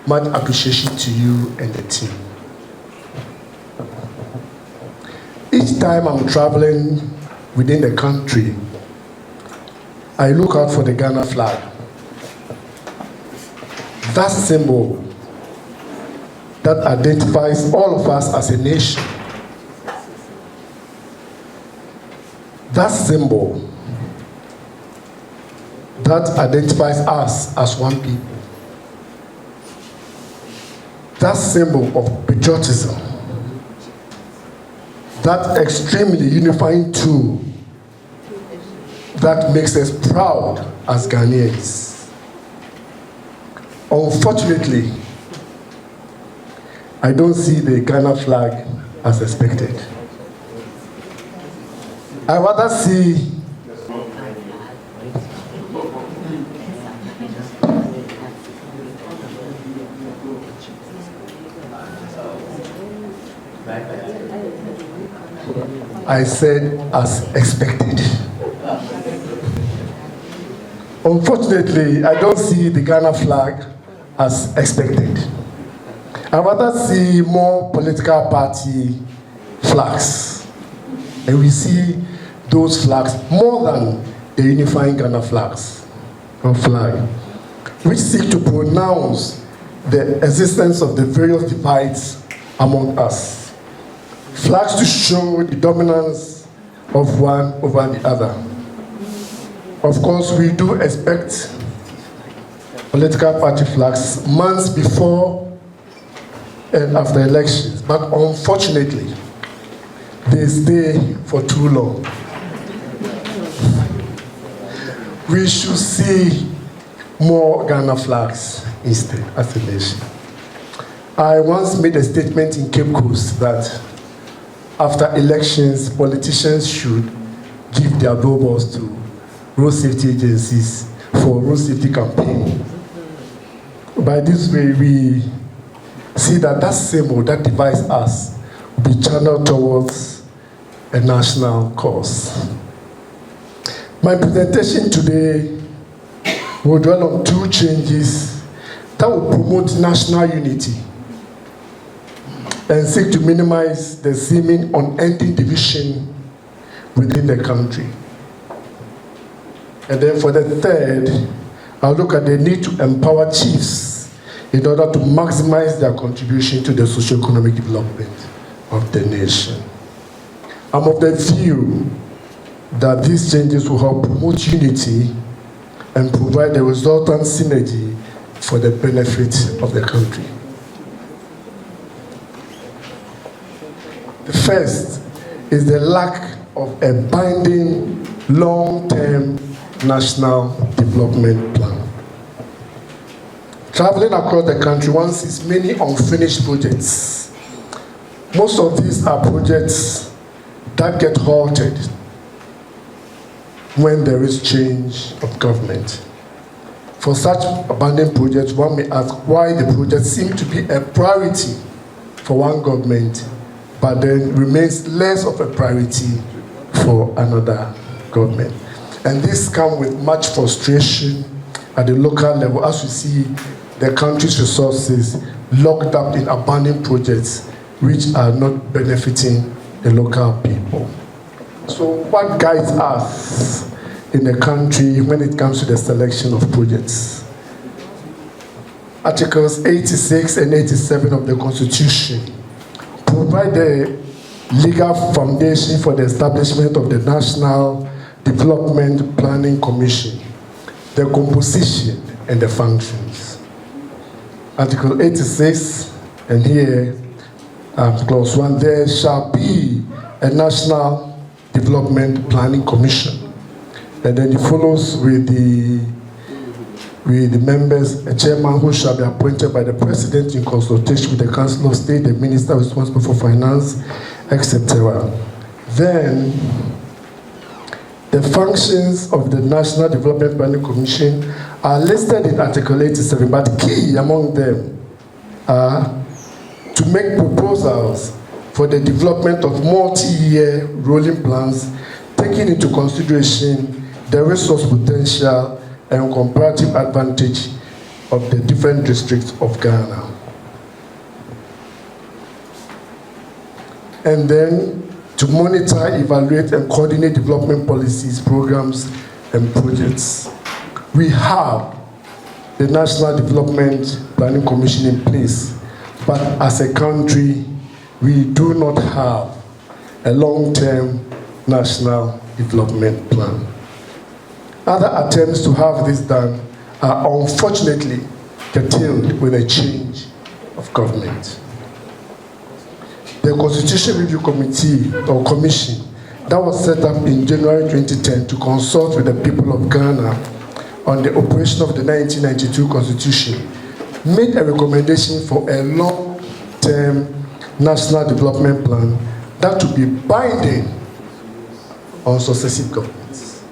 Much appreciation to you and the team. Each time I'm traveling within the country, I look out for the Ghana flag. that symbol that identifies all of us as a nation. That symbol that identifies us as one people. That symbol of patriotism, that extremely unifying tool that makes us proud as Ghanaians. Unfortunately, I don't see the Ghana flag as expected. I rather see I said as expected. Unfortunately, I don't see the Ghana flag as expected. I rather see more political party flags. And we see those flags more than the unifying Ghana flags or flag, which seek to pronounce the existence of the various divides among us. Flags to show the dominance of one over the other. Of course, we do expect political party flags months before and after elections, but unfortunately, they stay for too long. We should see more Ghana flags instead as a nation. I once made a statement in Cape Coast that after elections, politicians should give their billboards to road safety agencies for road safety campaign. By this way, we see that that symbol that divides us will be channeled towards a national cause. My presentation today will dwell on two changes that will promote national unity and seek to minimize the seeming unending division within the country. And then for the third, I'll look at the need to empower chiefs in order to maximize their contribution to the socio-economic development of the nation. I'm of the view that these changes will help promote unity and provide the resultant synergy for the benefit of the country. The first is the lack of a binding long-term national development plan. Traveling across the country, one sees many unfinished projects. Most of these are projects that get halted when there is change of government. For such abandoned projects, one may ask why the projects seem to be a priority for one government, but then remains less of a priority for another government. And this comes with much frustration at the local level as we see the country's resources locked up in abandoned projects which are not benefiting the local people. So what guides us in the country when it comes to the selection of projects? Articles 86 and 87 of the Constitution provide the legal foundation for the establishment of the National Development Planning Commission, the composition and the functions. Article 86, and here, clause 1, there shall be a National Development Planning Commission. And then it follows with the members, a chairman who shall be appointed by the president in consultation with the Council of State, the minister responsible for finance, etc. Then, the functions of the National Development Planning Commission are listed in Article 87, but key among them are to make proposals for the development of multi-year rolling plans, taking into consideration the resource potential and comparative advantage of the different districts of Ghana. And then to monitor, evaluate, and coordinate development policies, programs, and projects. We have the National Development Planning Commission in place, but as a country, we do not have a long-term national development plan. Other attempts to have this done are unfortunately curtailed with a change of government. The Constitution Review Committee or Commission that was set up in January 2010 to consult with the people of Ghana on the operation of the 1992 Constitution made a recommendation for a long-term national development plan that would be binding on successive governments.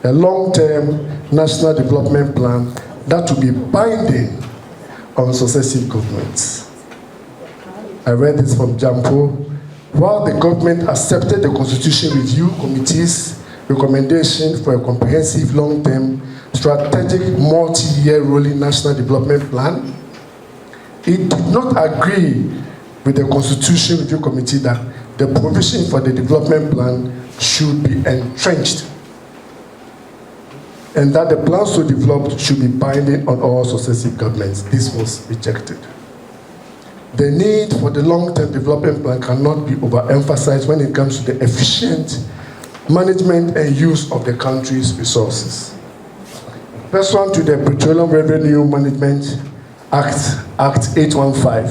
A long-term national development plan that would be binding on successive governments. I read this from Jampo. While the government accepted the Constitution Review Committee's recommendation for a comprehensive long-term strategic multi-year rolling national development plan, it did not agree with the Constitution Review Committee that the provision for the development plan should be entrenched and that the plans so developed should be binding on all successive governments. This was rejected. The need for the long-term development plan cannot be overemphasized when it comes to the efficient management and use of the country's resources. Pursuant to the Petroleum Revenue Management Act 815,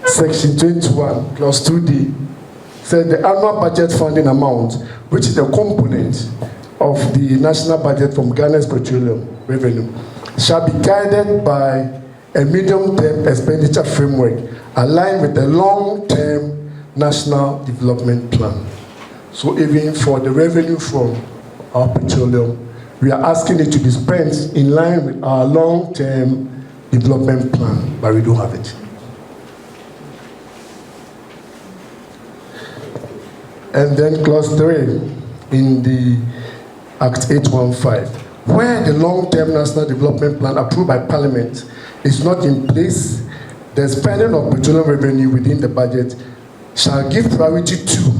Section 21, Clause 2D, said the annual budget funding amount, which is a component of the national budget from Ghana's petroleum revenue, shall be guided by a medium-term expenditure framework aligned with the long-term national development plan. So even for the revenue from our petroleum, we are asking it to be spent in line with our long-term development plan, but we don't have it. And then clause 3 in the Act 815, where the long-term national development plan approved by Parliament is not in place, the spending of petroleum revenue within the budget shall give priority to,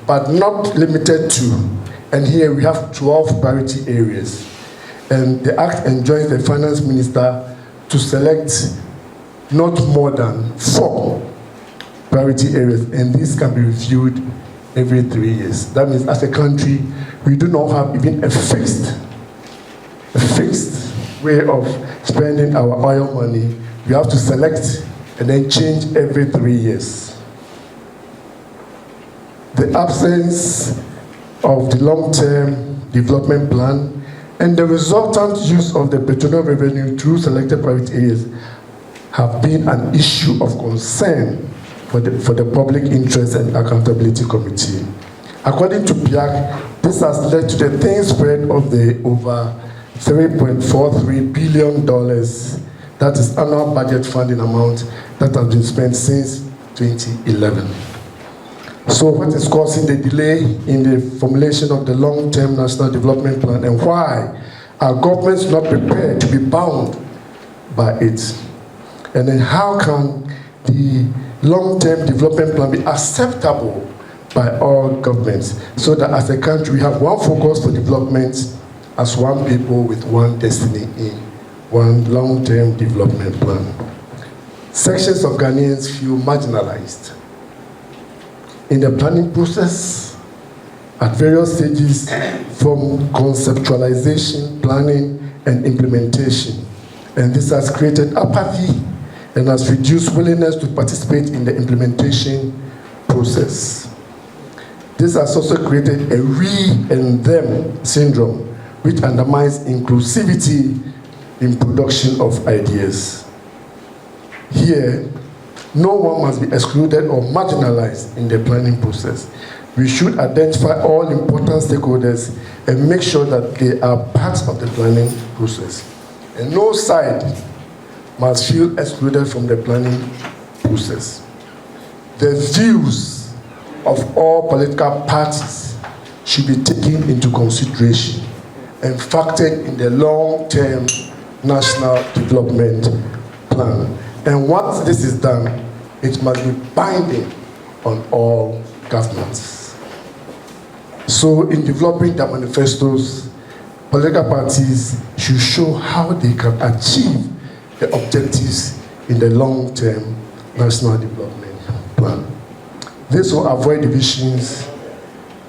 but not limited to, and here we have 12 priority areas. And the Act enjoins the Finance Minister to select not more than 4 priority areas, and these can be reviewed every 3 years. That means as a country, we do not have even a fixed way of spending our oil money. We have to select and then change every 3 years. The absence of the long-term development plan and the resultant use of the petroleum revenue through selected private areas have been an issue of concern for the Public Interest and Accountability Committee. According to PIAC, this has led to the thin spread of the over $3.43 billion, that is annual budget funding amount that has been spent since 2011. So what is causing the delay in the formulation of the long-term national development plan, and why are governments not prepared to be bound by it? And then how can the long-term development plan be acceptable by all governments, so that as a country we have one focus for development as one people with one destiny in one long-term development plan? Sections of Ghanaians feel marginalized in the planning process at various stages, from conceptualization, planning, and implementation. And this has created apathy and has reduced willingness to participate in the implementation process. This has also created a we and them syndrome, which undermines inclusivity in production of ideas. Here, no one must be excluded or marginalized in the planning process. We should identify all important stakeholders and make sure that they are part of the planning process. And no side must feel excluded from the planning process. The views of all political parties should be taken into consideration and factored in the long-term national development plan. And once this is done, it must be binding on all governments. So in developing the manifestos, political parties should show how they can achieve the objectives in the long-term national development plan. This will avoid divisions,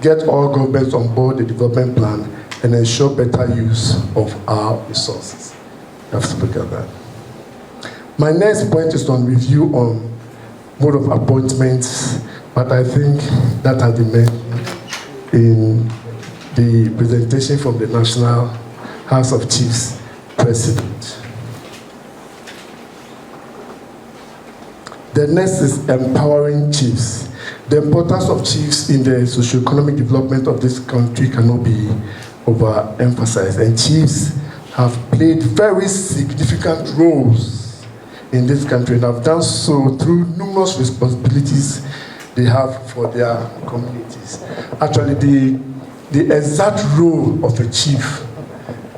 get all governments on board the development plan, and ensure better use of our resources. I have to look at that. My next point is on review on mode of appointments, but I think that has been mentioned in the presentation from the National House of Chiefs President. The next is empowering chiefs. The importance of chiefs in the socio-economic development of this country cannot be overemphasized, and chiefs have played very significant roles in this country and have done so through numerous responsibilities they have for their communities. Actually, the exact role of a chief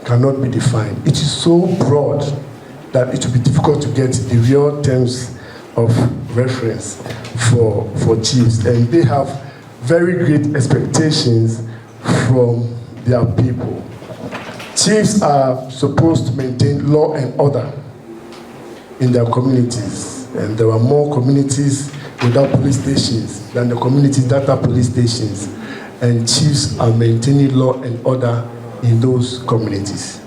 cannot be defined. It is so broad that it will be difficult to get the real terms of reference for chiefs, and they have very great expectations from their people. Chiefs are supposed to maintain law and order in their communities, and there are more communities without police stations than the communities that have police stations, and chiefs are maintaining law and order in those communities.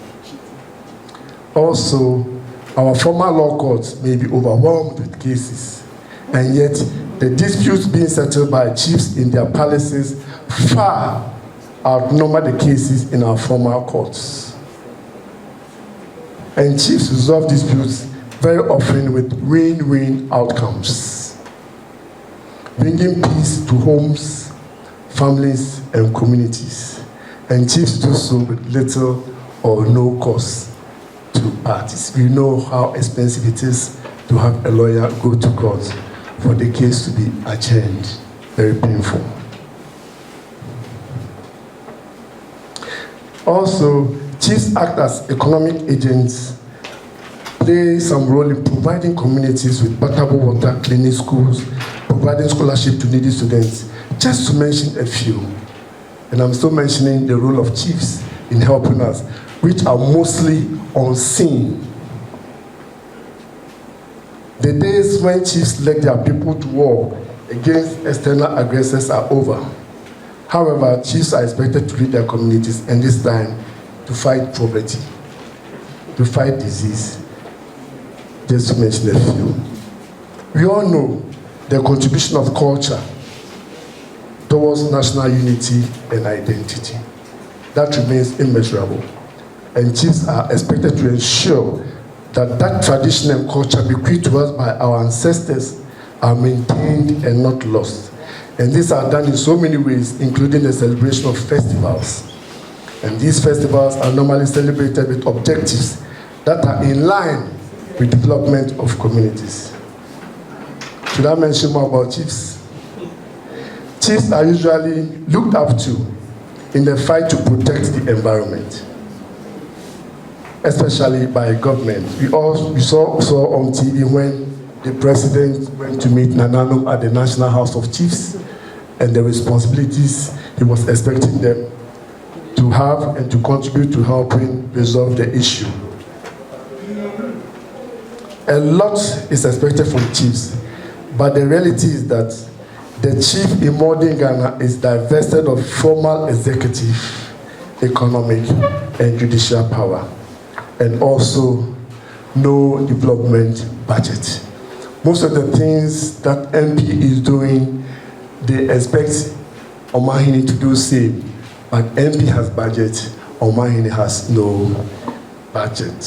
Also, our former law courts may be overwhelmed with cases, and yet the disputes being settled by chiefs in their palaces far outnumber the cases in our former courts. And chiefs resolve disputes very often with win-win outcomes, bringing peace to homes, families, and communities. And chiefs do so with little or no cost to parties. We know how expensive it is to have a lawyer go to court for the case to be adjourned. Very painful. Also, chiefs act as economic agents, play some role in providing communities with potable water, cleaning schools, providing scholarship to needy students, just to mention a few. And I'm still mentioning the role of chiefs in helping us, which are mostly unseen. The days when chiefs led their people to war against external aggressors are over. However, chiefs are expected to lead their communities, and this time to fight poverty, to fight disease, just to mention a few. We all know the contribution of culture towards national unity and identity. That remains immeasurable. And chiefs are expected to ensure that that tradition and culture bequeathed to us by our ancestors are maintained and not lost. And these are done in so many ways, including the celebration of festivals. And these festivals are normally celebrated with objectives that are in line with development of communities. Should I mention more about chiefs? Chiefs are usually looked up to in the fight to protect the environment, especially by government. We saw on TV when the president went to meet Nananum at the National House of Chiefs, and the responsibilities he was expecting them to have and to contribute to helping resolve the issue. A lot is expected from chiefs, but the reality is that the chief in modern Ghana is divested of formal executive, economic, and judicial power, and also no development budget. Most of the things that MP is doing, they expect Omahini to do same, but MP has budget, Omahini has no budget.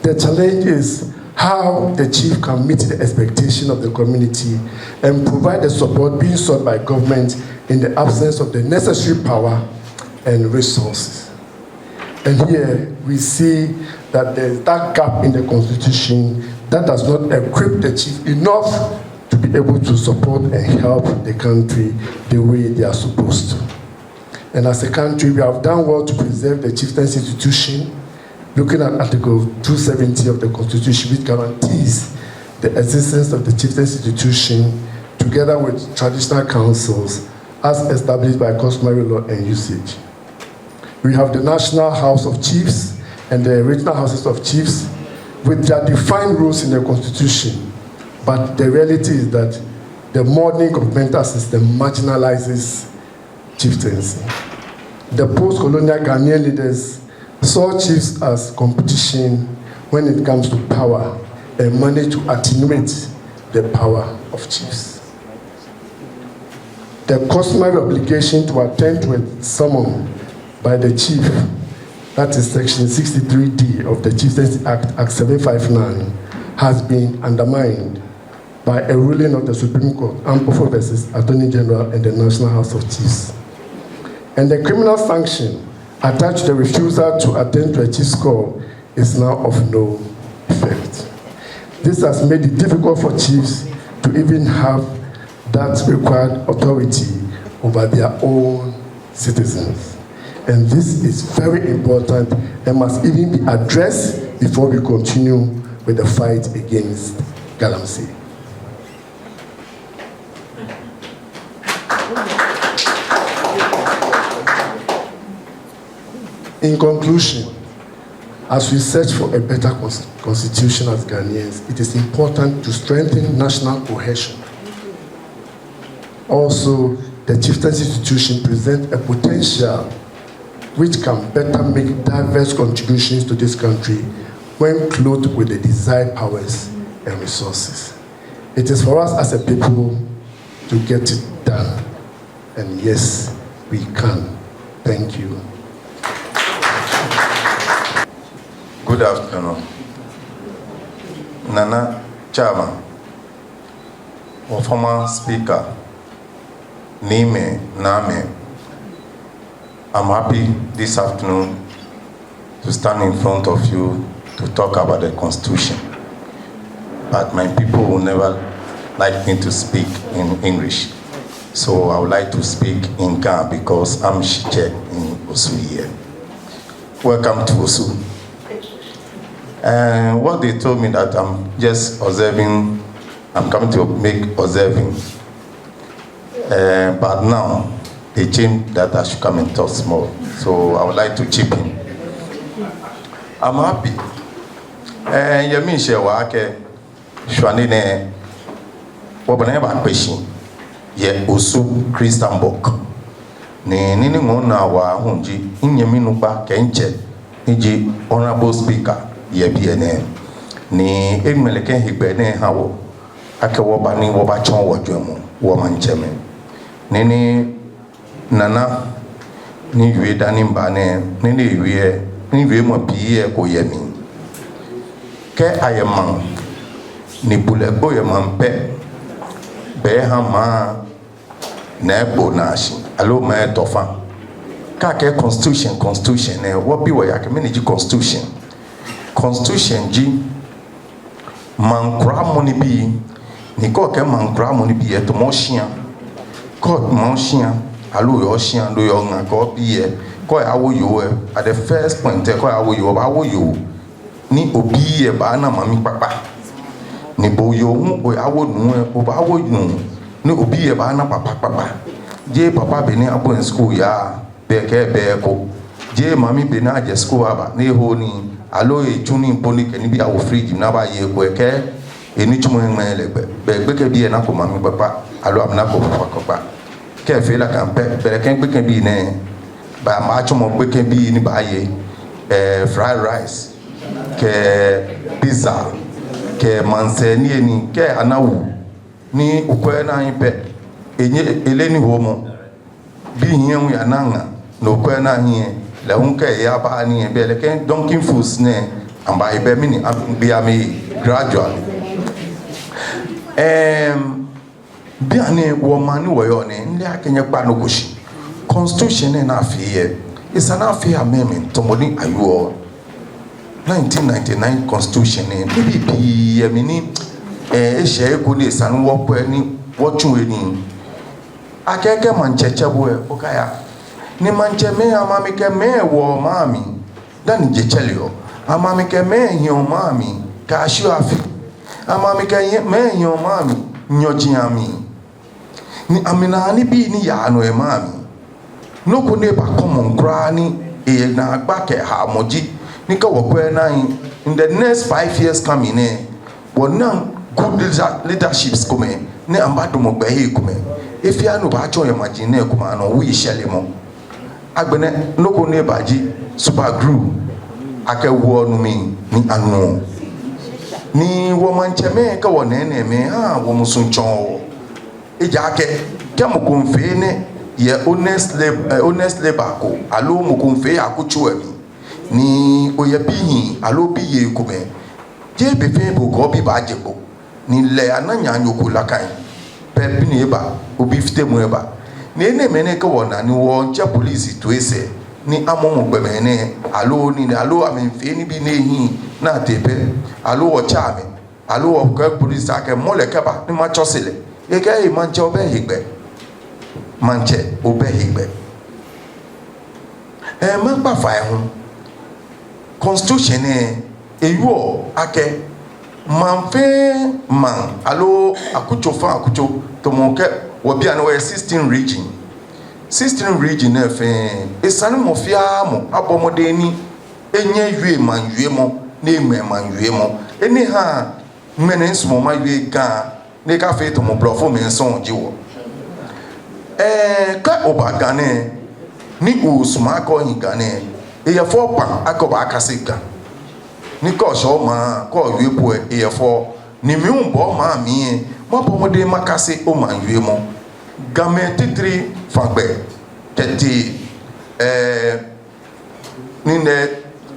The challenge is how the chief can meet the expectation of the community and provide the support being sought by government in the absence of the necessary power and resources. And here we see that there's that gap in the constitution that does not equip the chief enough to be able to support and help the country the way they are supposed to. And as a country, we have done well to preserve the chieftain's institution, looking at Article 270 of the Constitution, which guarantees the existence of the chieftain's institution together with traditional councils as established by customary law and usage. We have the National House of Chiefs and the Regional Houses of Chiefs with their defined roles in the Constitution. But the reality is that the modern governmental system marginalizes chieftaincy. The post-colonial Ghanaian leaders saw chiefs as competition when it comes to power and managed to attenuate the power of chiefs. The customary obligation to attend to a summon by the chief, that is section 63D of the Chieftaincy Act, Act 759, has been undermined by a ruling of the Supreme Court, Amplify versus Attorney General and the National House of Chiefs. And the criminal sanction attached to the refusal to attend to a chief's call is now of no effect. This has made it difficult for chiefs to even have that required authority over their own citizens. And this is very important and must even be addressed before we continue with the fight against galamsey. In conclusion, as we search for a better constitution as Ghanaians, it is important to strengthen national cohesion. Also, the chieftaincy institution presents a potential which can better make diverse contributions to this country when clothed with the desired powers and resources. It is for us as a people to get it done. And yes, we can. Thank you. Good afternoon. Nana Chairman, or former Speaker, Nime Name, I'm happy this afternoon to stand in front of you to talk about the Constitution. But my people will never like me to speak in English. So I would like to speak in Ghana because I'm Shiche in Osu here. Welcome to Osu. And what they told me that I'm just observing, I'm coming to make observing. But now, they changed that I should come and talk small. So I would like to chip in. I'm happy. And you mean share wake shwanine wabane ba kweshi ye Osu Christian book. Ne nini ngona wa hunji inyemi nuba kenche iji honorable speaker ye biene ni emeleke higbene hawo ake wobani woba chon wodwemu wo mancheme nini nana ni yue dani mbane nini yue mo piye ko yemi ke ayema ni bulego yema pe be ha ma na ebo na ashi alo ma tofa ka ke constitution e wo bi wo ya ke manage constitution ji mankra moni bi ni ko ke mankra moni bi e to mo hia ko mo hia alo yo hia do yo nga ko bi e ko awo yo e at the first point ko awo yo ni obi e ba na mami papa ni bo yo hu o awo nu e o ba awo nu ni obi e ba na papa je papa be ni abo in school ya be ke be ko je mami be na je school aba ni ho ni alo e tuni poni ke ni bi awo fridge na ba ye ko e ke eni tumo en le be ke bi e na ko mami papa alo am na ko papa ke fe la kan pe ke bi ne ba ma tumo be ke bi ni ba ye fried rice ke pizza ke manseni ni ke anawu ni ukwe na ipe enye eleni homo bi hienu ya nanga no ukwe na hie le hunke ya ba ni ebe le ke donkin foods ne amba ibe mini bi ami gradually bi ane wo mani wo yo ne ndi akenye pa no koshi constitution na afiye isa na afiye amendment to moni ayuo 1999 constitution ni bibi yemini ehye ko ni sanu wo po ni wo tun eni akeke mancheche bo e okaya ni manche me amami ke me wo mami dan je chelio amami ke me hion mami ka shu afi amami ke me hion mami nyoji ami ni amina ni bi ni ya no e mami no ko ne ba common kra ni e na agba ke ha moji nika wokwe na in the next 5 years coming wonam good leaderships come ne ambado mo gba he come efia no ba cho imagine kuma no we shele mo agbene noko ne baji super glue akewo no mi ni anu ni wo mancheme ka wona ne me ha wo musunchon eja ke kemo konfe ne ye honest labor ko alo mo konfe akuchu emi ni oye bihin alo biye kuma je be fe bo ko bi ba jebo ni le ananya nyoko lakan pe bi ni ba obi fite mu eba ni ene mene ka wona ni wo nche police to ese ni amomo gbeme ne alo ni alo amenfe ni bi nehi na tepe alo wo chame alo wo ka police ake mole keba ni ma chosele e ka e manche obe higbe manche obe higbe ma pa fa ehun constitution eyo ake manfe man alo akucho to monke wo bia na 16 region na fe esanu mo fia mo abomodeni enye yue man yue mo na eme man yue mo eni ha mene nsumo ma yue ga ne ka fe to mo blofo me nson jiwo ka obagane ni usuma ko hingane e fo pa akoba akasika ni ko so ma ko yue po e fo ni mi unbo ma mi mo bomode makase o man yue mo game titri fagbe tete ni ne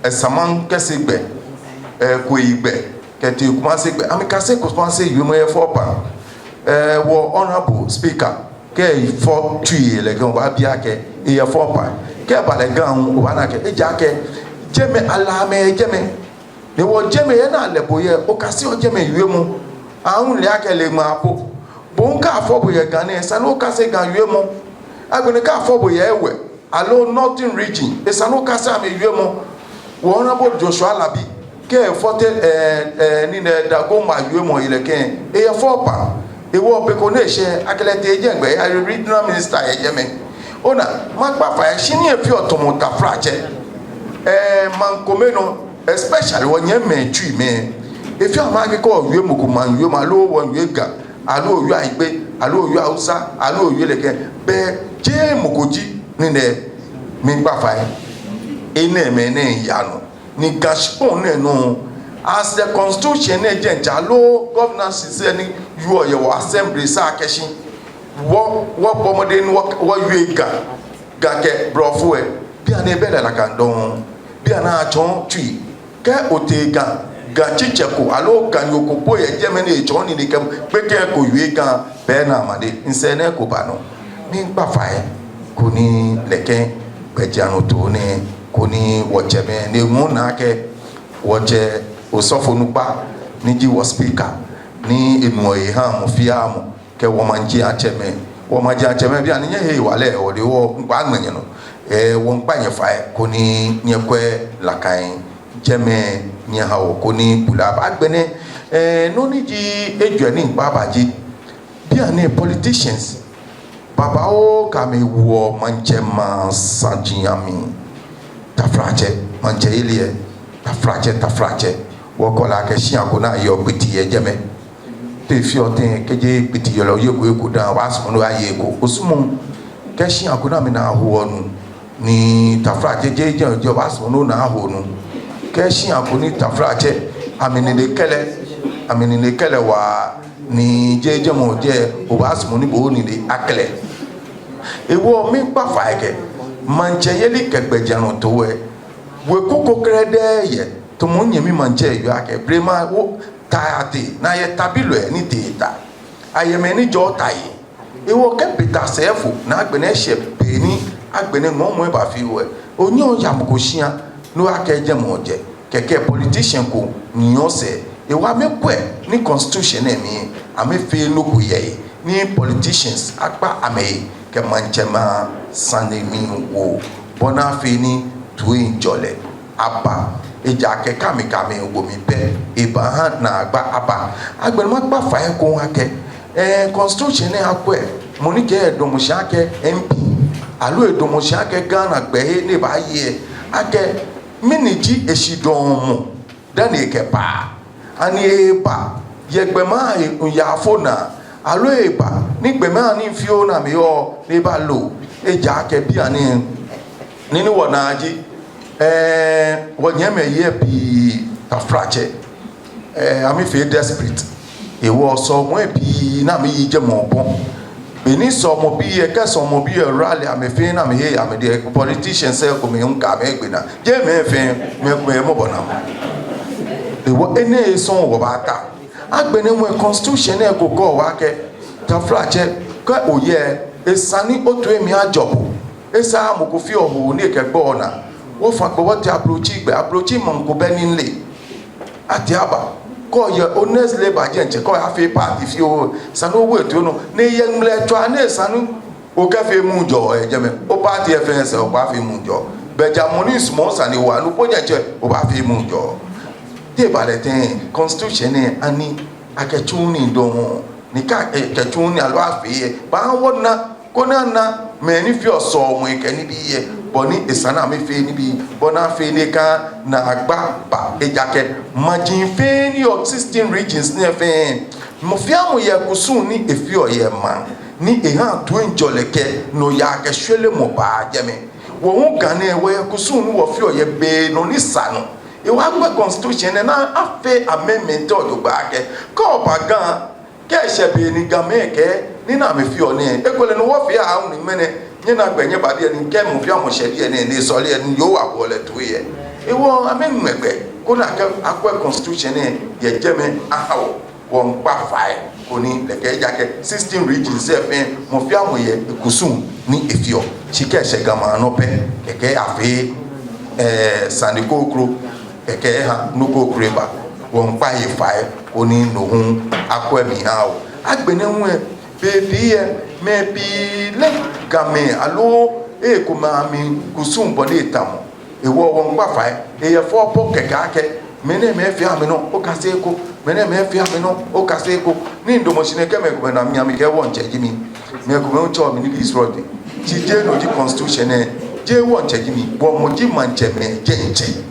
esaman kesegbe ko igbe kete kuma segbe amikase ko sponse yue mo e fo pa wo honorable speaker ke for tui le gan ba bia ke e fo pa ke ba le gan o ba na ke e ja ke jeme alame jeme ni wo jeme ye na le boye o kasi o jeme yue mo ahun le akele ma po bon ka fo boye gan e sa no kasi gan yue mo agbene ka fo boye ewe alo northern region e sa no kasi am yue mo wo honorable Joshua Labi ke forte ni ne dago ma yue mo ile ke e fo pa ewo pe ko ne se akelete jengbe a regional minister ye jeme ona magba fa shini e fi otomo ta frache man komeno especially wonye metui me e fi amage ko yue mo ko man yue ma lo won yue ga alo yue aigbe alo yue Hausa alo yue leke be je mokoji ni ne mi gba fa ene me ne yanu ni gashpon ne no as the constitution agent alo governance is any you or your assembly sa keshi wo bomode ni wo yuega gake brofo e bia na ebe la kan don bia na achon tui ke otega ga chicheko alo kan yokopo ye jeme na echon ni ke peke ko yuega be na amade nsene ko ba no mi gba fa e ko ni leke bejano to ne ko ni wo jeme ne mu na ke wo je osofo nupa ni ji wo speaker ni enu e ha mo fia mo ke wo manji acheme bia ni ye wale o de wo ngba anmenye no wo ngba nye fa ko ni nyekwe lakan jeme nya ha o ko ni bula ba gbene no ni ji ejo ni ngba baji bia ni politicians baba o ka me wo manje ma sanjiami tafrache manje ile tafrache wokola ke shia ko na yo piti ye jeme te fi otin keje piti yo lo ye ko dan wa so no aye ko osumu ke shia ko na me na ho onu ni tafra jeje je wa so no na ho nu ke shia ko ni tafra che amini ne kele wa ni jeje mo je o wa so ni bo ni de akele ewo mi pa fa ke manche yeli kegbejanu to we kuko krede ye to monye mi manche yu ake brema wo taate na ye tabilo e ni teta ayeme ni jo tai ewo ke beta sefu na agbene she beni agbene momo e ba fi we oni o yam ko shia no ake je moje keke politician ko niyan se ewa mekwe ni constitution e mi ame fe no ku ye ni politicians akpa ame ke manche ma sane mi wo bona fe ni tu injole apa eja ke kame ogomi pe iba na agba apa agbere ma gba fa e ko hake constitution ne akwe monike edomusha ke MP alo edomusha ke Ghana gbe ne ba ye ake miniji eshidomo dani kepa ani eba yegbema yafona alo eba ni gbema ni fiona mi o ni ba lo eja ke bi ani nini wonaji wonyeme ye bi tafrache ami fe desperate ewo so mo bi na mi je mo bon beni so mo bi e ka so mo bi rally am fe na me he am the politician say ko me nka me gbena je me fe me mo bonam ewo ene so wo ba ka agbene mo constitution e ko go wa ke tafrache ka oye esani otu emi ajobo esa mo ko fi oho ni ke gbo na wo fa gbo ti approach mo ko beni nle ati aba ko ye honest labor agent ko ya fe party fi o sanu wo etu no ne ye mle to ane sanu o ka fe mu jo e jeme o party fs o ba fe mu jo beja money small sani wa no project o ba fe mu jo te ba le ten constitution ni ani akechuni do ni ka kechuni alo afi ba wona ko na me ni fi oso mo ke ni bi ye boni esana me fe ni bi bona fe ni ka na agba ba ejake margin fe ni of 16 regions ni fe mo fi amu ye kusun ni efi oye ma ni ehan to enjoleke no ya ke hwele mo ba jeme wo hu gane wo ye kusun ni wo fi oye be no ni sanu e wa gba constitution na afe amendment o do gba ke ko ba gan ke se be ni game ke ni na me fi o ni ekwele no wo fi a hu ni mene nyina gbenye bade ni nke mo fi amohede ni so le ni yo wa bole to ye ewo amenmegbe ko na akwa constitution ye jeme ahawo won pa fai oni leke jake 16 regions efe mo fi amoye ekusun ni efio chike segama no pe leke afi sandiko okro leke ha nuko okreba won pa ye fai oni no hun akwa mi hawo agbene hu baby maybe le game alo e kuma mi kusum bode tamo e wo won pa fa e ye fo po kekake mene me fi ami no o ka se ko mene me fi ami no o ka se ko ni ndo mo sine ke me ko na mi ami ke won cheji mi me ko me o cho mi ni bi srodi ti je no di constitution je won cheji mi bo mo ji manche me jenche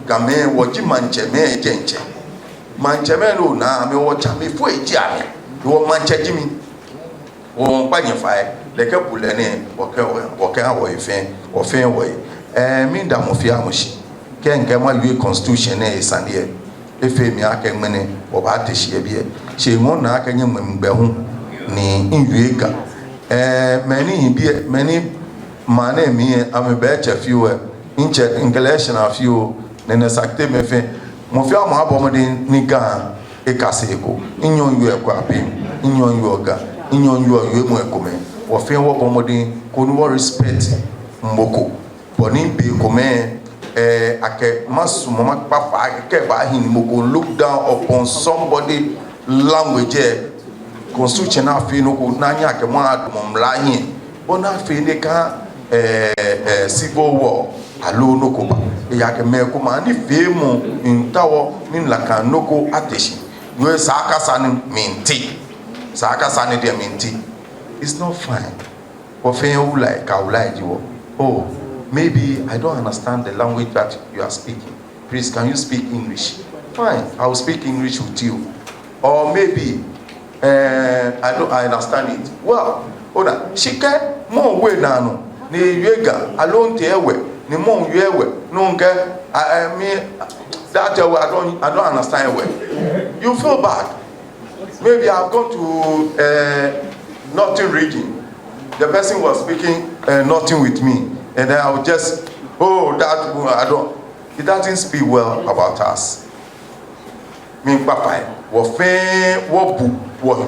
game wo ji manche me jenche manche me no na mi wo cha mi fo eji ami wo manche ji mi won pa yin fa leke bule ni oke awo ifen ofen wo mi da mo fi amoshi ke nke ma yue constitution e sanie efe mi aka mene wo ba te hie bie she mo na aka nyem mgbe hu ni nyue ka many bie many mane mi am be che fiu inche english na fiu ne sakte me fe mo fi amo abo mo ni ga e kase ko inyon yue kwa pe inyon yue ga inyon yu mu ekome wo fe wo bomodin ko no respect mboko boni be kome ake masu mama papa ke ba hin moko look down upon somebody language constitution na fe no ko na nya ke mo adum mla hin bona fe ne ka civil war alo no ko ba ya ke me ko ma ni fe mu ntawo ni laka no ko ateshi we saka sanu minti saka sani de minti it's not fine ofen you like I like you oh maybe I don't understand the language that you are speaking please can you speak English fine I will speak English with you or maybe I understand it well oda shike mo we na no ni yega alone te ewe ni mo yewe no nke I mean that I don't understand well you feel bad. Maybe I've gone to Northern region. The person was speaking nothing with me, and then I would just, oh, that I don't. He doesn't speak well about us. Me papa, wo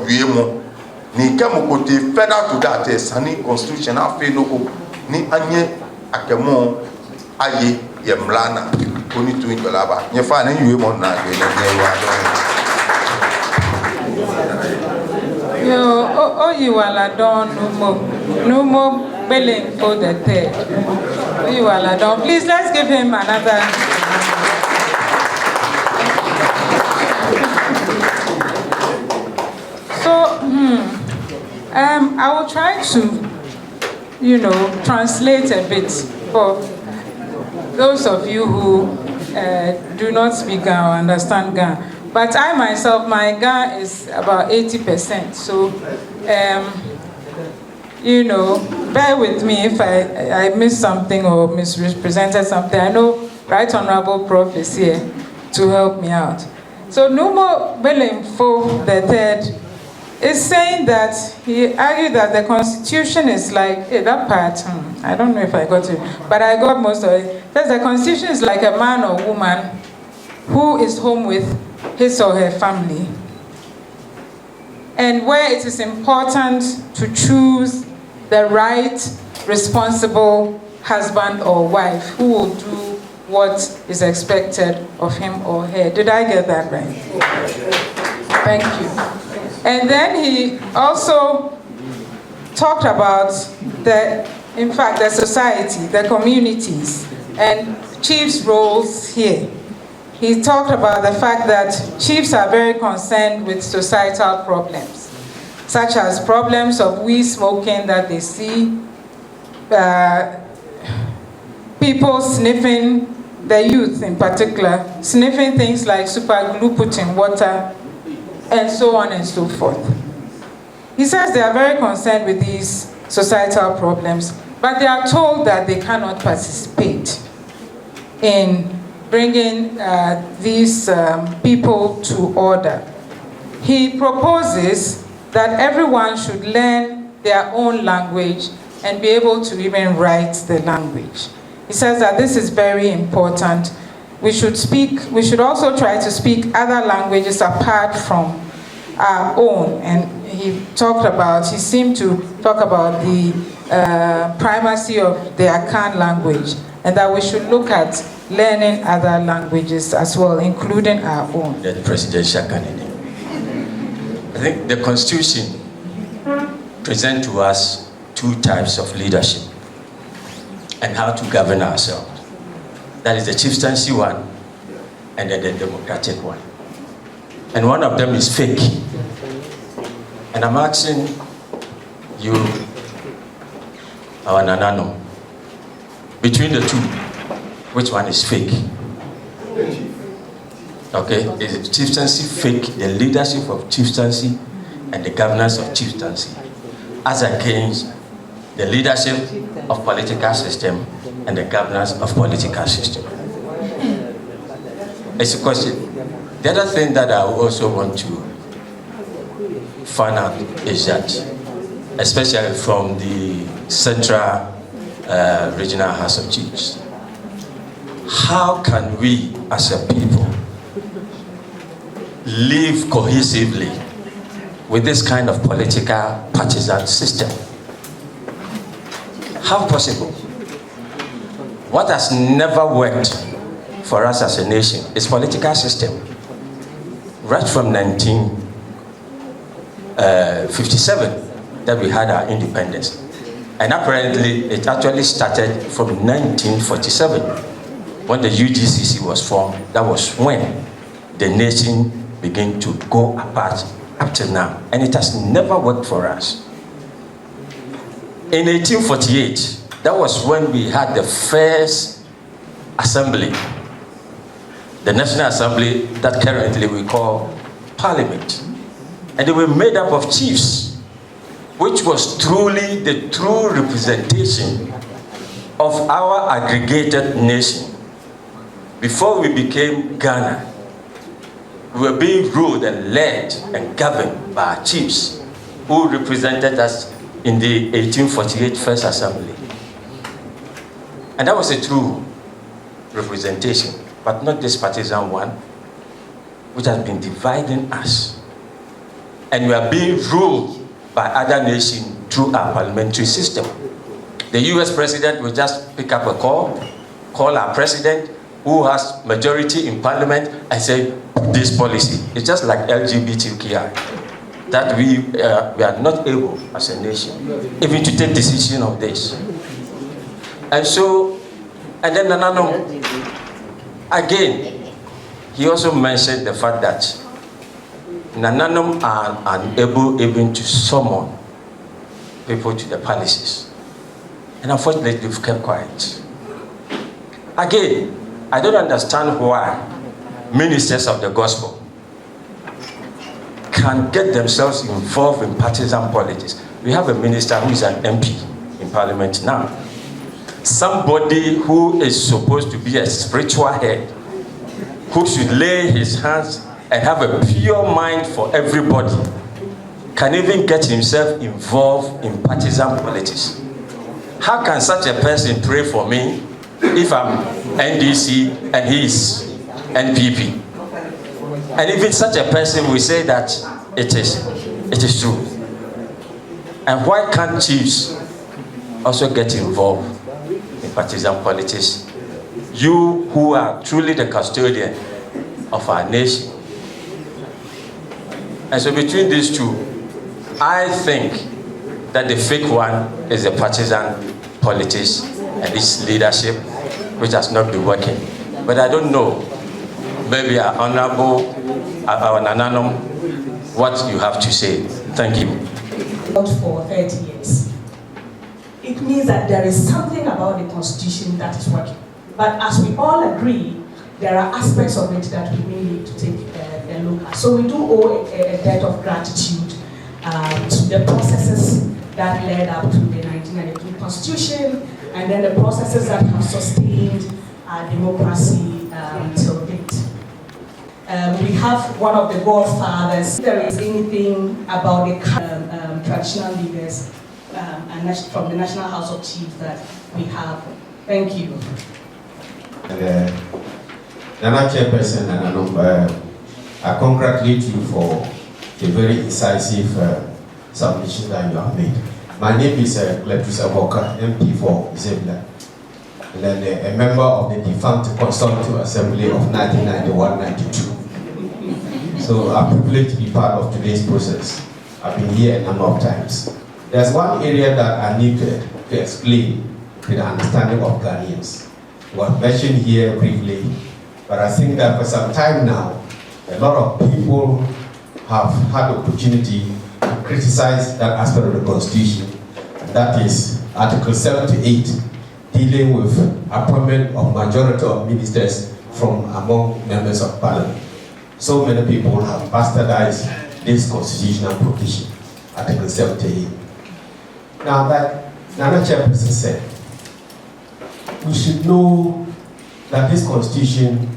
wiemo. Ni kemo kote further to that sani constitution afi no ko ni anye akemo aye ye mlana oni tu ingolaba. Nye fa na wiemo na ye wa. Yo, you wala don no more belling for the third. You wala don. Please let's give him another. So, I will try to, translate a bit for those of you who do not speak Ga or understand Ga. But I myself, my Ga is about 80%. So, you know, bear with me if I missed something or misrepresented something. I know Right Honorable Prof is here to help me out. So Numo Belemfo III is saying that he argued that the Constitution is like, that part, I don't know if I got it, but I got most of it. Says the Constitution is like a man or woman who is home with his or her family, and where it is important to choose the right, responsible husband or wife who will do what is expected of him or her. Did I get that right? Thank you. And then he also talked about in fact, the society, the communities, and chiefs' roles here. He talked about the fact that chiefs are very concerned with societal problems, such as problems of weed smoking that they see, people sniffing, the youth in particular, sniffing things like super glue put in water, and so on and so forth. He says they are very concerned with these societal problems, but they are told that they cannot participate in bringing these people to order. He proposes that everyone should learn their own language and be able to even write the language. He says that this is very important. We should also try to speak other languages apart from our own. And he seemed to talk about the primacy of the Akan language, and that we should look at learning other languages as well, including our own. The presidential candidate. I think the Constitution presents to us two types of leadership and how to govern ourselves. That is the chieftaincy one and then the democratic one. And one of them is fake. And I'm asking you, our Nanano, between the two, which one is fake? Okay, is the chieftaincy fake, the leadership of chieftaincy and the governance of chieftaincy, as against the leadership of political system and the governance of political system? It's a question. The other thing that I also want to find out is that, especially from the Central Regional House of Chiefs, how can we as a people live cohesively with this kind of political partisan system? How possible? What has never worked for us as a nation is political system. Right from 1957 that we had our independence. And apparently it actually started from 1947 when the UGCC was formed. That was when the nation began to go apart up to now. And it has never worked for us. In 1848, that was when we had the first assembly, the National Assembly that currently we call Parliament. And they were made up of chiefs, which was truly the true representation of our aggregated nation. Before we became Ghana, we were being ruled and led and governed by our chiefs who represented us in the 1848 First Assembly. And that was a true representation, but not this partisan one, which has been dividing us. And we are being ruled by other nations through our parliamentary system. The US president will just pick up a call our president who has majority in parliament and say, this policy. It's just like LGBTQI, that we are not able as a nation even to take decision of this. And so, and then Nanano, again, he also mentioned the fact that Nananum are unable even to summon people to the palaces. And unfortunately, we've kept quiet. Again, I don't understand why ministers of the gospel can get themselves involved in partisan politics. We have a minister who is an MP in parliament now. Somebody who is supposed to be a spiritual head, who should lay his hands and have a pure mind for everybody, can even get himself involved in partisan politics. How can such a person pray for me if I'm NDC and he is NPP? And even such a person will say that it is true. And why can't chiefs also get involved in partisan politics? You who are truly the custodian of our nation. And so between these two, I think that the fake one is the partisan politics and its leadership, which has not been working. But I don't know, maybe our honorable, our Nananum, what you have to say. Thank you. For 30 years. It means that there is something about the Constitution that is working. But as we all agree, there are aspects of it that we may need to take a look at. So we do owe a debt of gratitude to the processes that led up to the 1992 Constitution, and then the processes that have sustained our democracy till date. We have one of the godfathers. If there is anything about the traditional leaders and from the National House of Chiefs that we have. Thank you. Nana Chairperson, I congratulate you for the very incisive submission that you have made. My name is Cletus Aboka, MP for Zebla, and then a member of the defunct Consultative Assembly of 1991-92. So I'm privileged to be part of today's process. I've been here a number of times. There's one area that I need to explain to the understanding of Ghanaians. It was mentioned here briefly, but I think that for some time now, a lot of people have had the opportunity to criticize that aspect of the Constitution, and that is Article 78, dealing with appointment of majority of ministers from among members of Parliament. So many people have bastardized this constitutional provision, Article 78. Now, that Nana Chairperson said, we should know that this constitution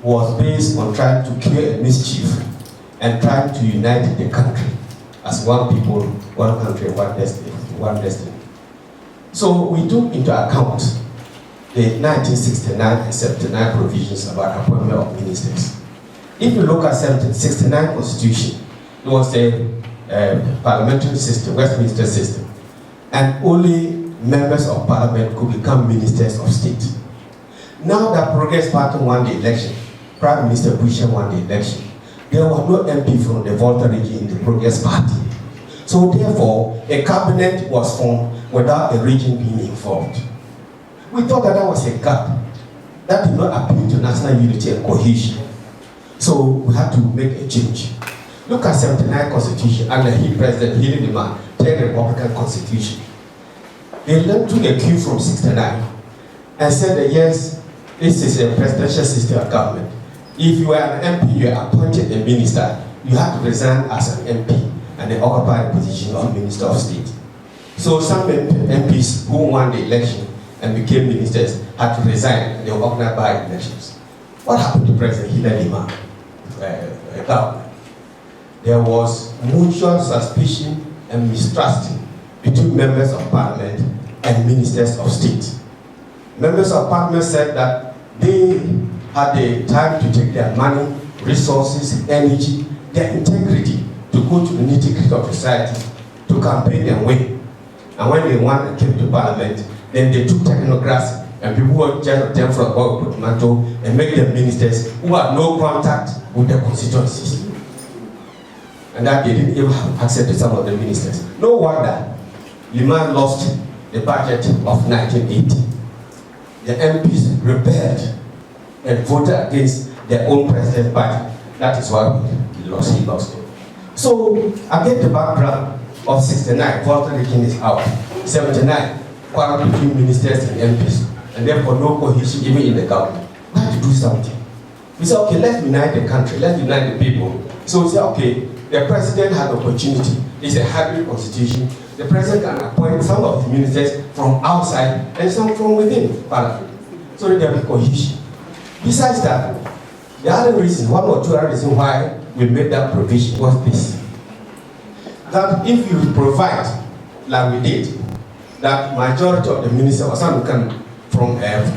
was based on trying to cure a mischief and trying to unite the country as one people, one country, one destiny. So we took into account the 1969 and 79 provisions about appointment of ministers. If you look at 1969 Constitution, it was a parliamentary system, Westminster system, and only members of Parliament could become ministers of state. Now that Progress Party won the election, Prime Minister Bush won the election, there was no MP from the Volta region in the Progress Party. So therefore, a cabinet was formed without a region being involved. We thought that that was a gap. That did not appeal to national unity and cohesion. So we had to make a change. Look at 79 Constitution under President Hillary Demand, 10 Republican Constitution. They then took a cue from 69 and said that yes, this is a presidential system of government. If you are an MP, you are appointed a minister, you have to resign as an MP and then occupy the position of Minister of State. So some MPs who won the election and became ministers had to resign and they were organized by elections. What happened to President Hillary Demand? Government? There was mutual suspicion and mistrust between members of Parliament and ministers of state. Members of Parliament said that they had the time to take their money, resources, energy, their integrity to go to the nitty-gritty of society to campaign and win. And when they won and came to Parliament, then they took technocrats and people who were just them from about portmanteau and make them ministers who had no contact with their constituencies. And that they didn't even have access to some of the ministers. No wonder Liman lost the budget of 1980. The MPs rebelled and voted against their own president's budget. That is why he lost it. So, again, the background of 69, Volta region is out. 79, quarrel between ministers and MPs. and therefore no cohesion even in the government. We have to do something. We say, okay, let's unite the country, let's unite the people. So we say, okay, the president has the opportunity. It's a hybrid constitution. The president can appoint some of the ministers from outside and some from within Parliament. So that there will be cohesion. Besides that, the other reason, one or two other reasons why we made that provision was this. That if you provide, like we did, that majority of the ministers or some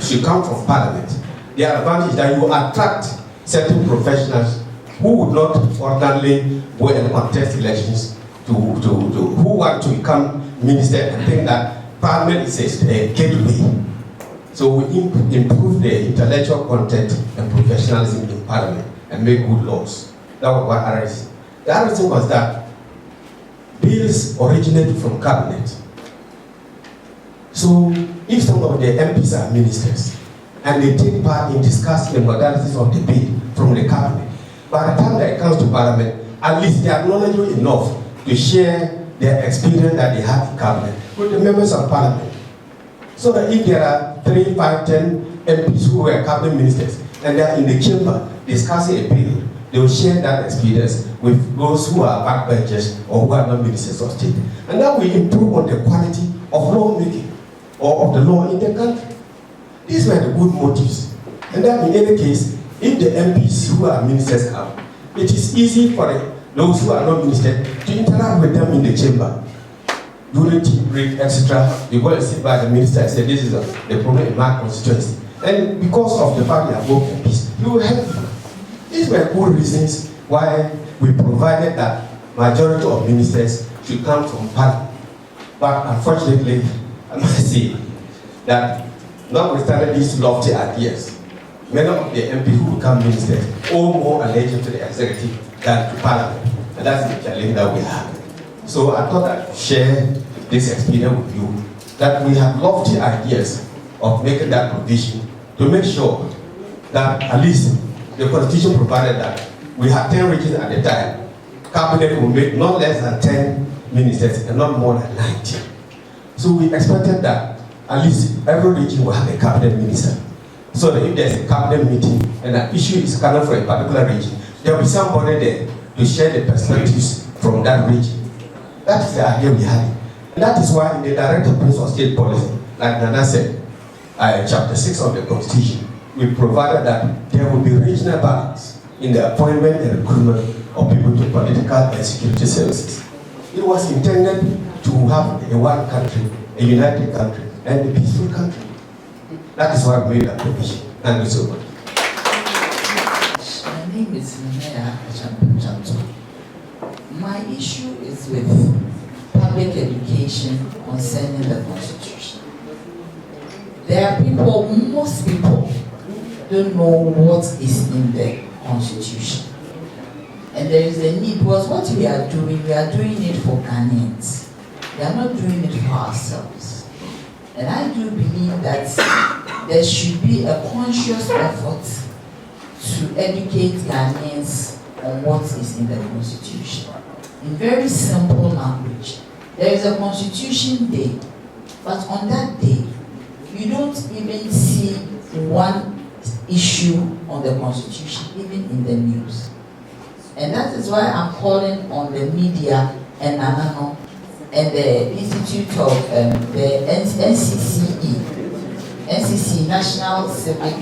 should come from Parliament, the advantage that you attract certain professionals who would not ordinarily go and contest elections who want to become minister and think that Parliament is a gateway. So we improve the intellectual content and professionalism in Parliament and make good laws. That was one other reason. The other reason was that bills originate from cabinet. So if some of the MPs are ministers and they take part in discussing the modalities of the bill from the cabinet, by the time that it comes to Parliament, at least they are knowledgeable enough to share their experience that they have in cabinet with the members of Parliament. So that if there are 3, 5, 10 MPs who were cabinet ministers and they are in the chamber discussing a bill, they will share that experience with those who are backbenchers or who are not ministers of state. And that will improve on the quality of lawmaking or of the law in the country. These were the good motives. And then in any case, if the MPs who are ministers come, it is easy for those who are not ministers to interact with them in the chamber. During tea break, etc., you go and sit by the minister and say, this is the problem in my constituency. And because of the fact that both MPs, you will help you. These were good reasons why we provided that majority of ministers should come from Parliament. But unfortunately, I must say that notwithstanding these lofty ideas, many of the MPs who become ministers owe more allegiance to the executive than to Parliament. And that's the challenge that we have. So I thought I'd share this experience with you, that we have lofty ideas of making that provision to make sure that at least the Constitution provided that we have 10 regions at the time. Cabinet will make not less than 10 ministers and not more than 90. So we expected that at least every region will have a cabinet minister. So that if there's a cabinet meeting and an issue is coming for a particular region, there will be somebody there to share the perspectives from that region. That is the idea we had. And that is why in the Directive Principle of State Policy, like Nana said, chapter 6 of the Constitution, we provided that there will be regional balance in the appointment and recruitment of people to political and security services. It was intended to have a one country, a united country, and a peaceful country. That is why we made that provision. Thank you so much. My name is Nana Achampuchanto. My issue is with public education concerning the Constitution. There are people, most people, don't know what is in the Constitution. And there is a need, because what we are doing it for Ghanaians. We are not doing it for ourselves. And I do believe that there should be a conscious effort to educate Ghanaians on what is in the Constitution. In very simple language, there is a Constitution Day, but on that day, you don't even see one issue on the Constitution, even in the news. And that is why I'm calling on the media and Nanano and the Institute of the NCC, National Civic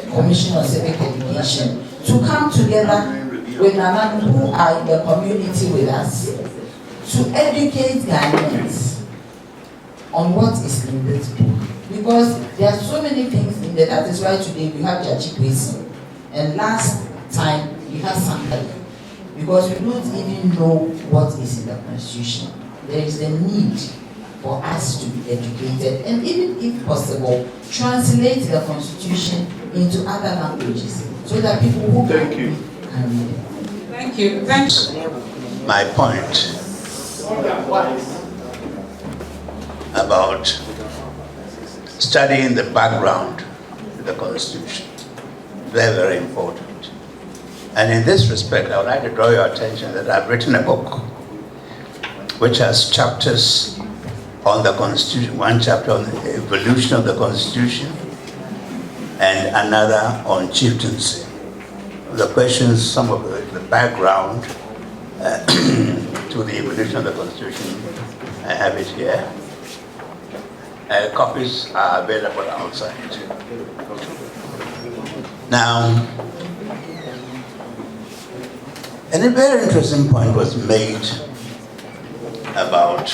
Commission on Civic Education, to come together with Nanano who are in the community with us to educate Ghanaians on what is in this book. Because there are so many things in there. That is why today we have Jachi Kwesi. And last time we had somebody. Because we don't even know what is in the Constitution. There is a need for us to be educated and even if possible, translate the Constitution into other languages so that people who can read it. Thank you. Thank you. My point about studying the background of the Constitution. Very, very important. And in this respect, I would like to draw your attention that I've written a book which has chapters on the Constitution, one chapter on the evolution of the Constitution, another on chieftaincy. The questions, some of the background to the evolution of the Constitution, I have it here. Copies are available outside. Now, and a very interesting point was made about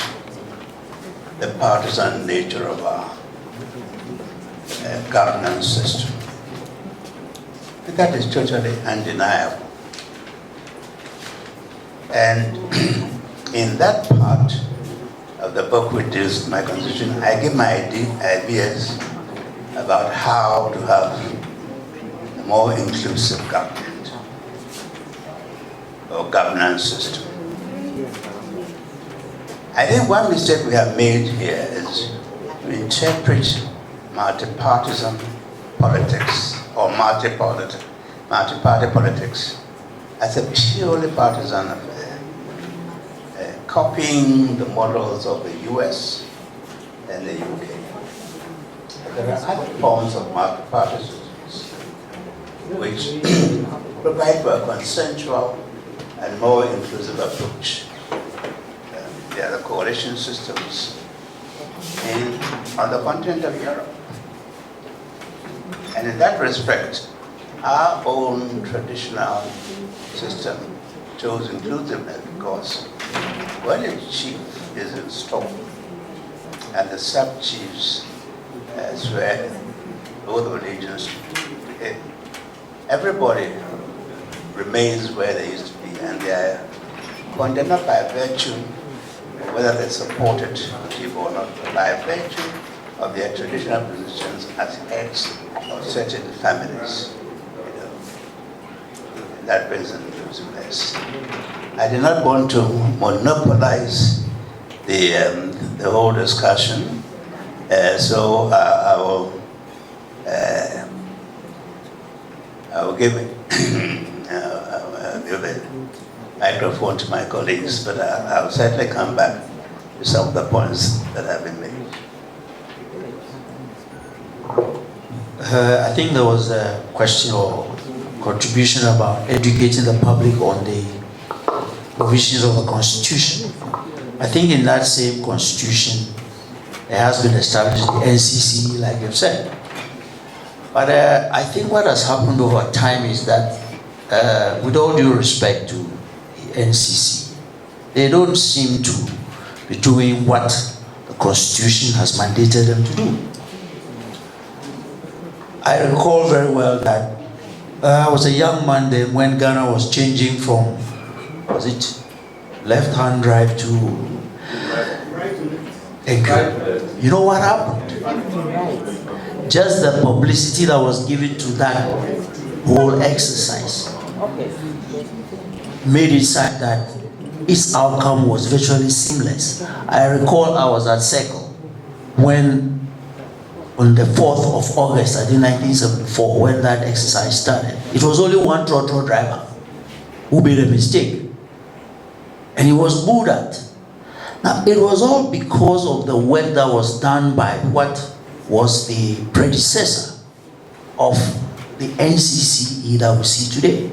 the partisan nature of our governance system. That is totally undeniable. And in that part of the book which is my constitution, I give my ideas about how to have a more inclusive government or governance system. I think one mistake we have made here is to interpret multi-partisan politics or multi-party politics as a purely partisan affair, copying the models of the US and the UK. There are other forms of multi-partisanism which provide for a consensual and more inclusive approach. There are the coalition systems on the continent of Europe. And in that respect, our own traditional system shows inclusiveness because when a chief is installed and the sub-chiefs swear oath of allegiance, everybody remains where they used to be, and they are condemned not by virtue of whether they supported the chief or not, but by virtue of their traditional positions as heads of certain families. That brings an inclusiveness. I did not want to monopolize the whole discussion, so I will give the microphone to my colleagues, but I'll certainly come back to some of the points that have been made. I think there was a question or contribution about educating the public on the provisions of the Constitution. I think in that same Constitution, it has been established the NCC, like you've said. But I think what has happened over time is that, with all due respect to the NCC, they don't seem to be doing what the Constitution has mandated them to do. I recall very well that I was a young man then when Ghana was changing from, was it left-hand drive to right. You know what happened? Just the publicity that was given to that whole exercise made it such that its outcome was virtually seamless. I recall I was at Circle when on the 4th of August, I think 1974, when that exercise started. It was only one trotro driver who made a mistake. And he was booed at. Now, it was all because of the work that was done by what was the predecessor of the NCCE that we see today.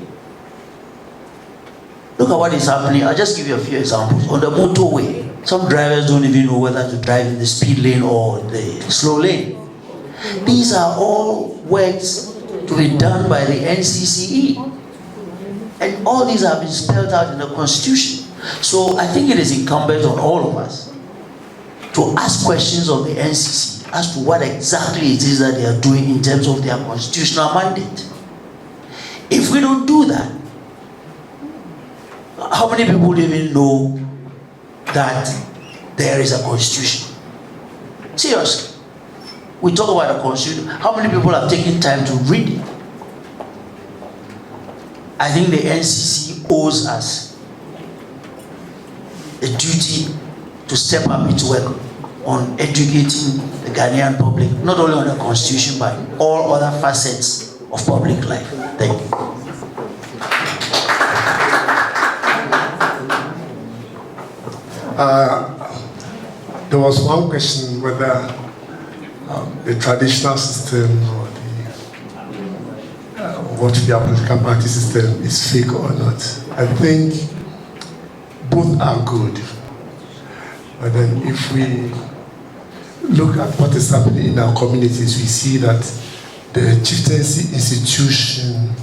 Look at what is happening. I'll just give you a few examples. On the motorway, some drivers don't even know whether to drive in the speed lane or the slow lane. These are all works to be done by the NCCE. And all these have been spelled out in the Constitution. So I think it is incumbent on all of us to ask questions of the NCC as to what exactly it is that they are doing in terms of their constitutional mandate. If we don't do that, how many people even know that there is a constitution? Seriously. We talk about a constitution. How many people have taken time to read it? I think the NCC owes us a duty to step up its work on educating the Ghanaian public, not only on the constitution, but all other facets of public life. Thank you. There was one question whether the traditional system or what their political party system is fake or not. I think both are good. But then if we look at what is happening in our communities, we see that the chieftaincy institution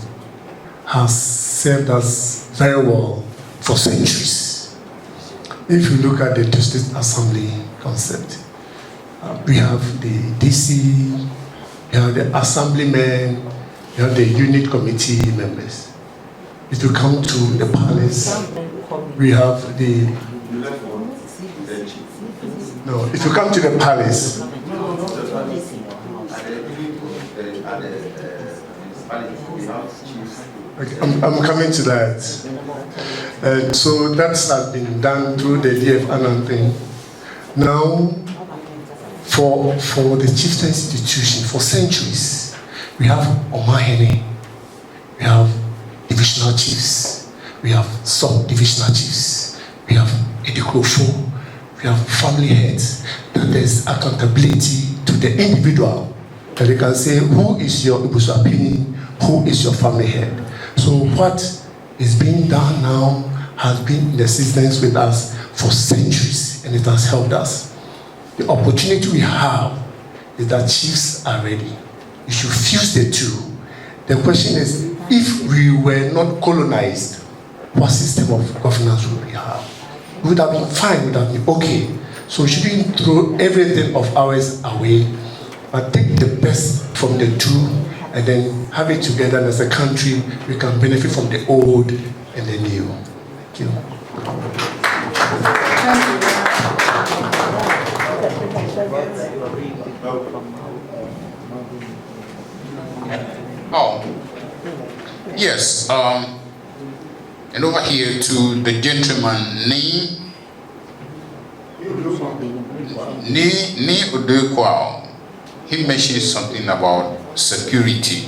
has served us very well for centuries. If you look at the district assembly concept, we have the DC, we have the assemblymen, we have the unit committee members. If you come to the palace, we have the... No, if you come to the palace, okay, I'm coming to that. So that has been done through the DF Anand thing. Now, for the chieftain institution, for centuries, we have Omahene, we have divisional chiefs, we have sub-divisional chiefs, we have Edikrofo, we have family heads, that there's accountability to the individual, that they can say, who is your Ibusapini, who is your family head? So what is being done now has been in existence with us for centuries, and it has helped us. The opportunity we have is that chiefs are ready. You should fuse the two. The question is, if we were not colonized, what system of governance would we have? We would have been fine, we would have been okay. So we shouldn't throw everything of ours away, but take the best from the two and then have it together, and as a country, we can benefit from the old and the new. Thank you. Oh, yes. And over here to the gentleman, Ni Odekwao. He mentioned something about security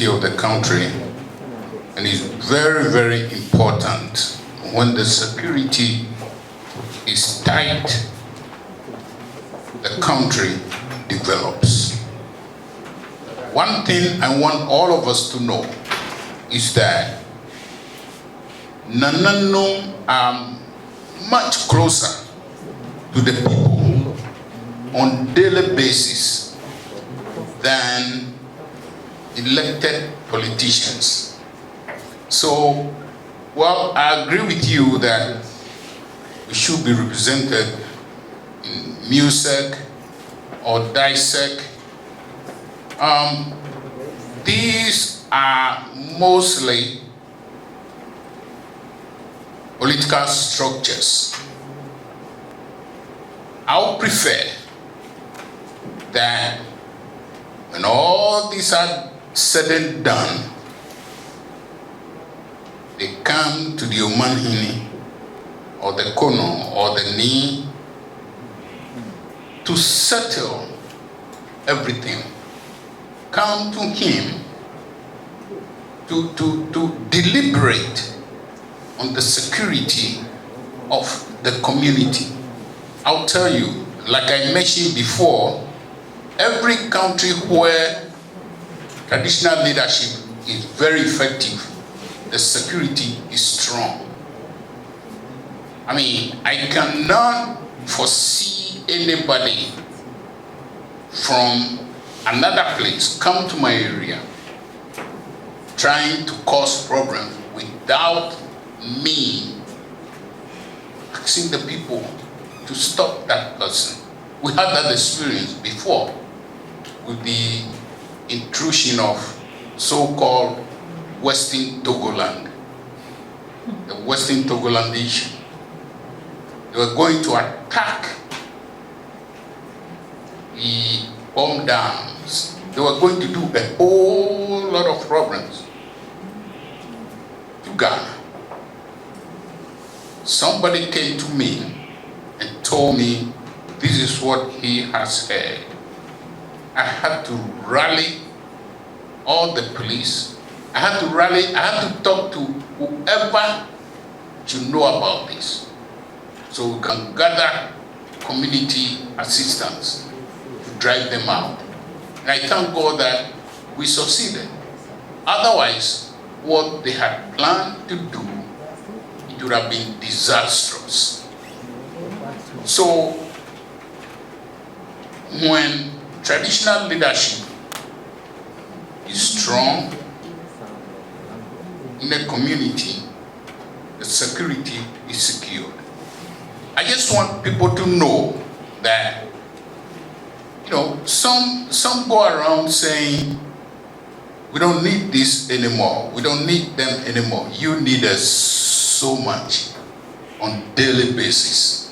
of the country, and it's very, very important. When the security is tight, the country develops. One thing I want all of us to know is that Nanano are much closer to the people on daily basis than elected politicians. So, well, I agree with you that we should be represented in MUSEC or DISEC. These are mostly political structures. I would prefer that when all these are said and done, they come to the Omanhini or the Kono or the Ni to settle everything. Come to him to deliberate on the security of the community. I'll tell you, like I mentioned before, every country where traditional leadership is very effective, the security is strong. I mean, I cannot foresee anybody from another place come to my area trying to cause problems without me asking the people to stop that person. We had that experience before with the intrusion of so-called Western Togoland, the Western Togolandish. They were going to attack the bomb dams. They were going to do a whole lot of problems to Ghana. Somebody came to me and told me this is what he has heard. I had to rally all the police. I had to talk to whoever should know about this, so we can gather community assistance to drive them out. And I thank God that we succeeded. Otherwise, what they had planned to do, it would have been disastrous. So, when traditional leadership is strong in a community, the security is secured. I just want people to know that, some go around saying, we don't need this anymore, we don't need them anymore. You need us so much on a daily basis.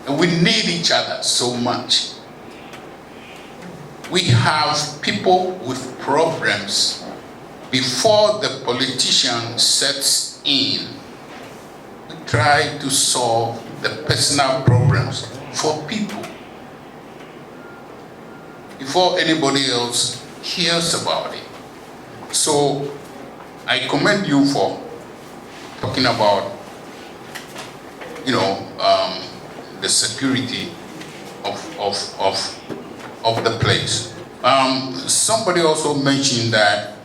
And we need each other so much. We have people with problems before the politician sets in. We try to solve the personal problems for people before anybody else hears about it. So I commend you for talking about, the security of the place. Somebody also mentioned that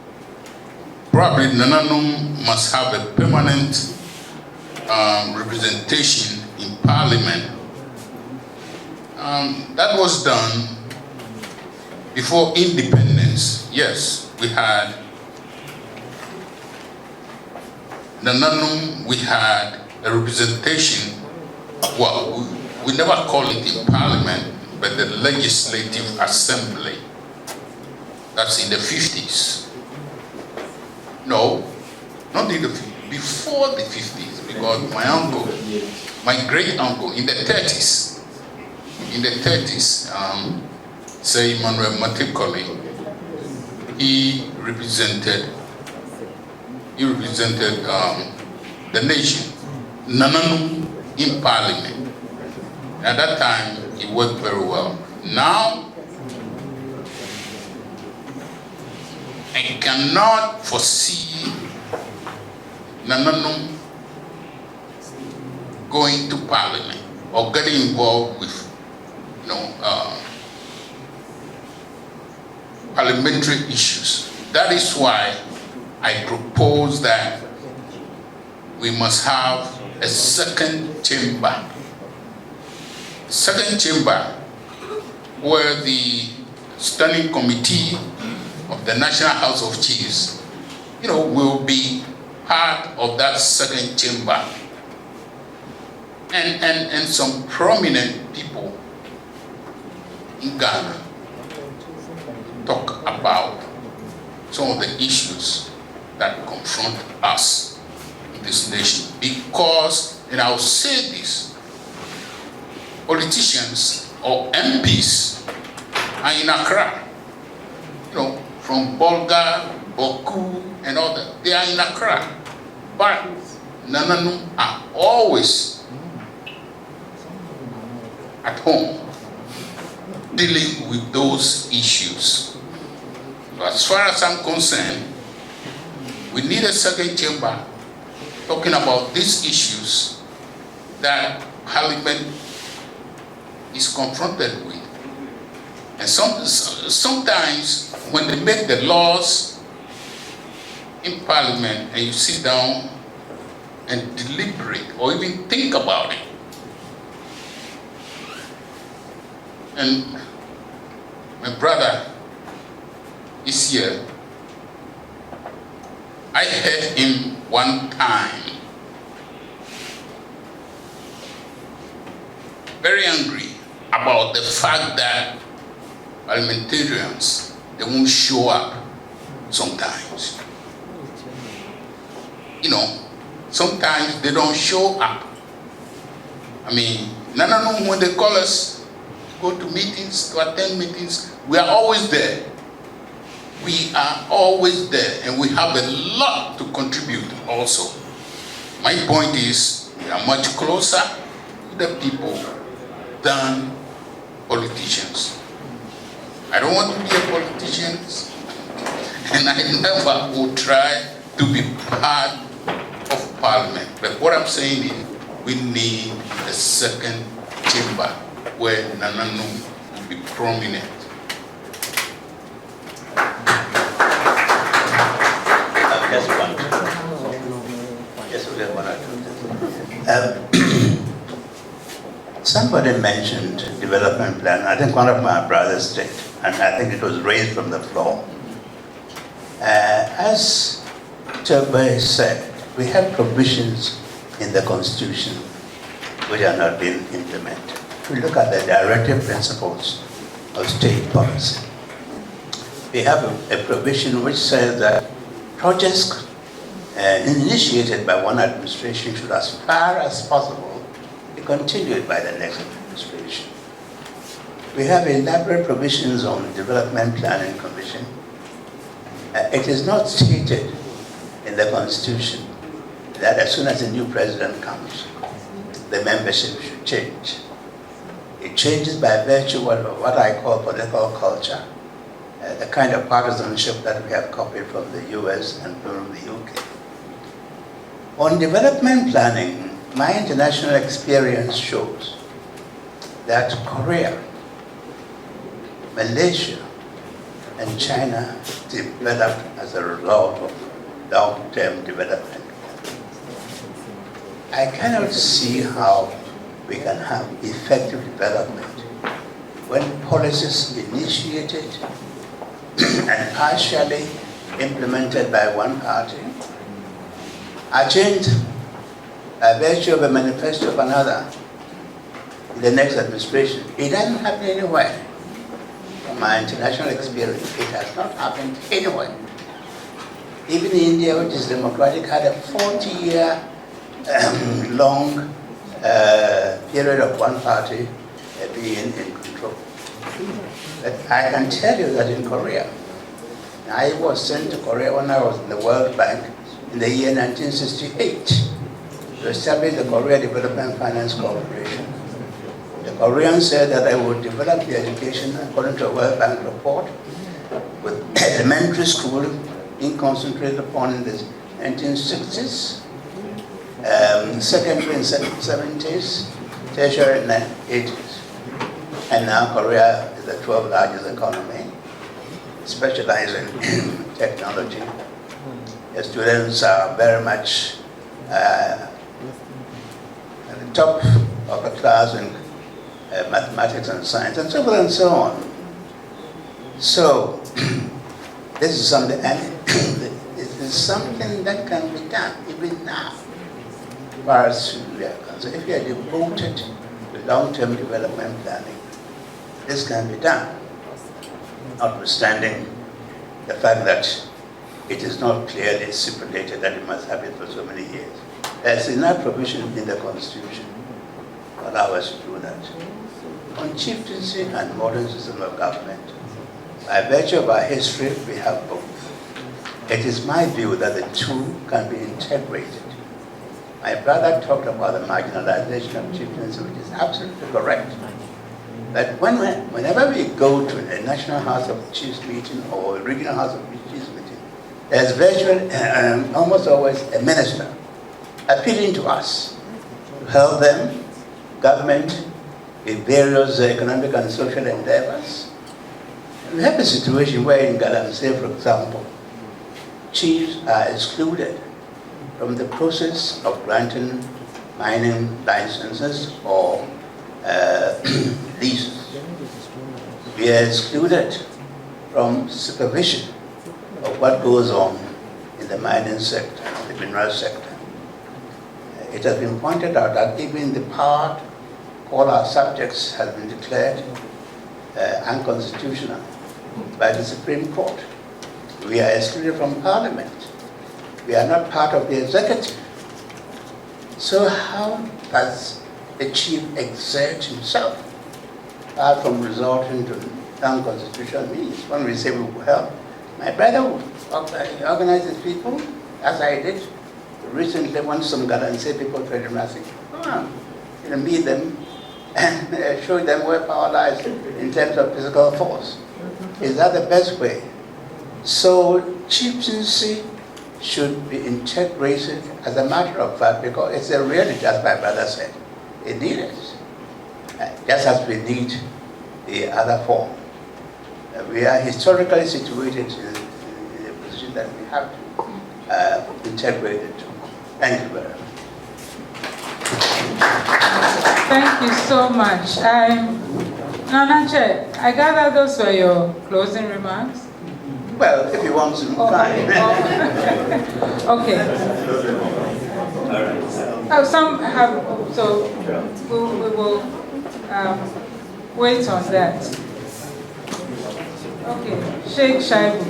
probably Nananum must have a permanent representation in Parliament. That was done before independence. Yes, we had Nananum, we had a representation. Well, we never call it in Parliament, but the Legislative Assembly. That's in the 50s. No, not in the 50s, before the 50s, because my uncle, my great uncle, in the 30s, say Emmanuel Matikoli, he represented the nation, Nananum, in Parliament. At that time, it worked very well. Now, I cannot foresee Nananum going to Parliament or getting involved with, parliamentary issues. That is why I propose that we must have a second chamber. Second chamber where the Standing Committee of the National House of Chiefs, will be part of that second chamber. And some prominent people in Ghana talk about some of the issues that confront us in this nation. Because, and I'll say this, politicians or MPs are in Accra, from Bolga, Boku, and all that. They are in Accra. But Nananum are always at home dealing with those issues. So as far as I'm concerned, we need a second chamber talking about these issues that Parliament is confronted with. And sometimes when they make the laws in Parliament and you sit down and deliberate or even think about it, and my brother is here, I heard him one time very angry about the fact that parliamentarians, they won't show up sometimes. Sometimes they don't show up. I mean, Nananum, when they call us to go to meetings, to attend meetings, we are always there. We are always there, and we have a lot to contribute also. My point is, we are much closer to the people than politicians. I don't want to be a politician, and I never will try to be part of Parliament. But what I'm saying is, we need a second chamber where Nananum will be prominent. Somebody mentioned development plan. I think one of my brothers did, and I think it was raised from the floor. As Turbe said, we have provisions in the Constitution which are not being implemented. If we look at the directive principles of state policy, we have a provision which says that projects initiated by one administration should, as far as possible, be continued by the next administration. We have elaborate provisions on the Development Planning Commission. It is not stated in the Constitution that as soon as a new president comes, the membership should change. It changes by virtue of what I call political culture, the kind of partisanship that we have copied from the US and from the UK. On development planning, my international experience shows that Korea, Malaysia, and China developed as a result of long-term development. I cannot see how we can have effective development when policies initiated and partially implemented by one party are changed by virtue of a manifesto of another in the next administration. It doesn't happen anywhere. From my international experience, it has not happened anywhere. Even India, which is democratic, had a 40-year long period of one party being in control. But I can tell you that in Korea, I was sent to Korea when I was in the World Bank in the year 1968 to establish the Korea Development Finance Corporation. The Koreans said that they would develop the education according to a World Bank report, with elementary school being concentrated upon in the 1960s, secondary in the 70s, tertiary in the 80s. And now Korea is the 12th largest economy, specializing in technology. The students are very much at the top of the class in mathematics and science, and so forth and so on. So, this is something, and it is something that can be done even now, as far as we are concerned. If you are devoted to long-term development planning, this can be done, notwithstanding the fact that it is not clearly stipulated that it must happen for so many years. There's enough provision in the Constitution to allow us to do that. On chieftaincy and modern system of government, by virtue of our history, we have both. It is my view that the two can be integrated. My brother talked about the marginalization of chieftaincy, which is absolutely correct. But whenever we go to a National House of Chiefs meeting or a Regional House of Chiefs meeting, there's virtually almost always a minister appealing to us to help them, government, in various economic and social endeavors. We have a situation where in Galamsey, for example, chiefs are excluded from the process of granting mining licenses or leases. We are excluded from supervision of what goes on in the mining sector, the mineral sector. It has been pointed out that even the power all our subjects has been declared unconstitutional by the Supreme Court. We are excluded from Parliament. We are not part of the executive. So how does the chief exert himself apart from resorting to non-constitutional means? When we say we will help, my brother will organize his people, as I did recently when some Galamsey people tried to ask, meet them and show them where power lies in terms of physical force. Is that the best way? So chieftaincy should be integrated as a matter of fact, because it's a reality, as my brother said. It needs it, just as we need the other form. We are historically situated in a position that we have to integrate it. Thank you very much. Thank you so much. Nana Chair, I gather those were your closing remarks? Well, if you want to, fine. Okay. Oh, some have, so we will wait on that. Okay, Sheikh Shaibu.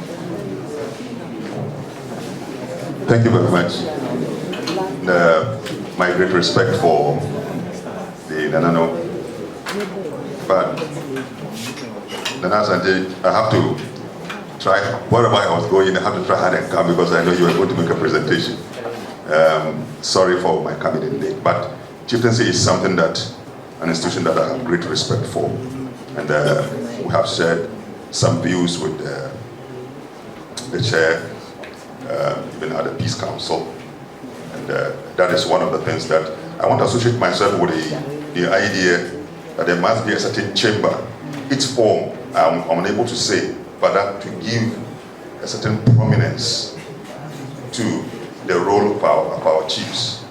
Thank you very much. My great respect for the Nanano. But Nana Sanjay, I have to try, wherever I was going, I have to try hard and come because I know you are going to make a presentation. Sorry for my coming in late, but chieftaincy is something that, an institution that I have great respect for. And we have shared some views with the chair, even at the Peace Council. And that is one of the things that I want to associate myself with the idea that there must be a certain chamber. Its form, I'm unable to say, but that to give a certain prominence to the role of our chiefs.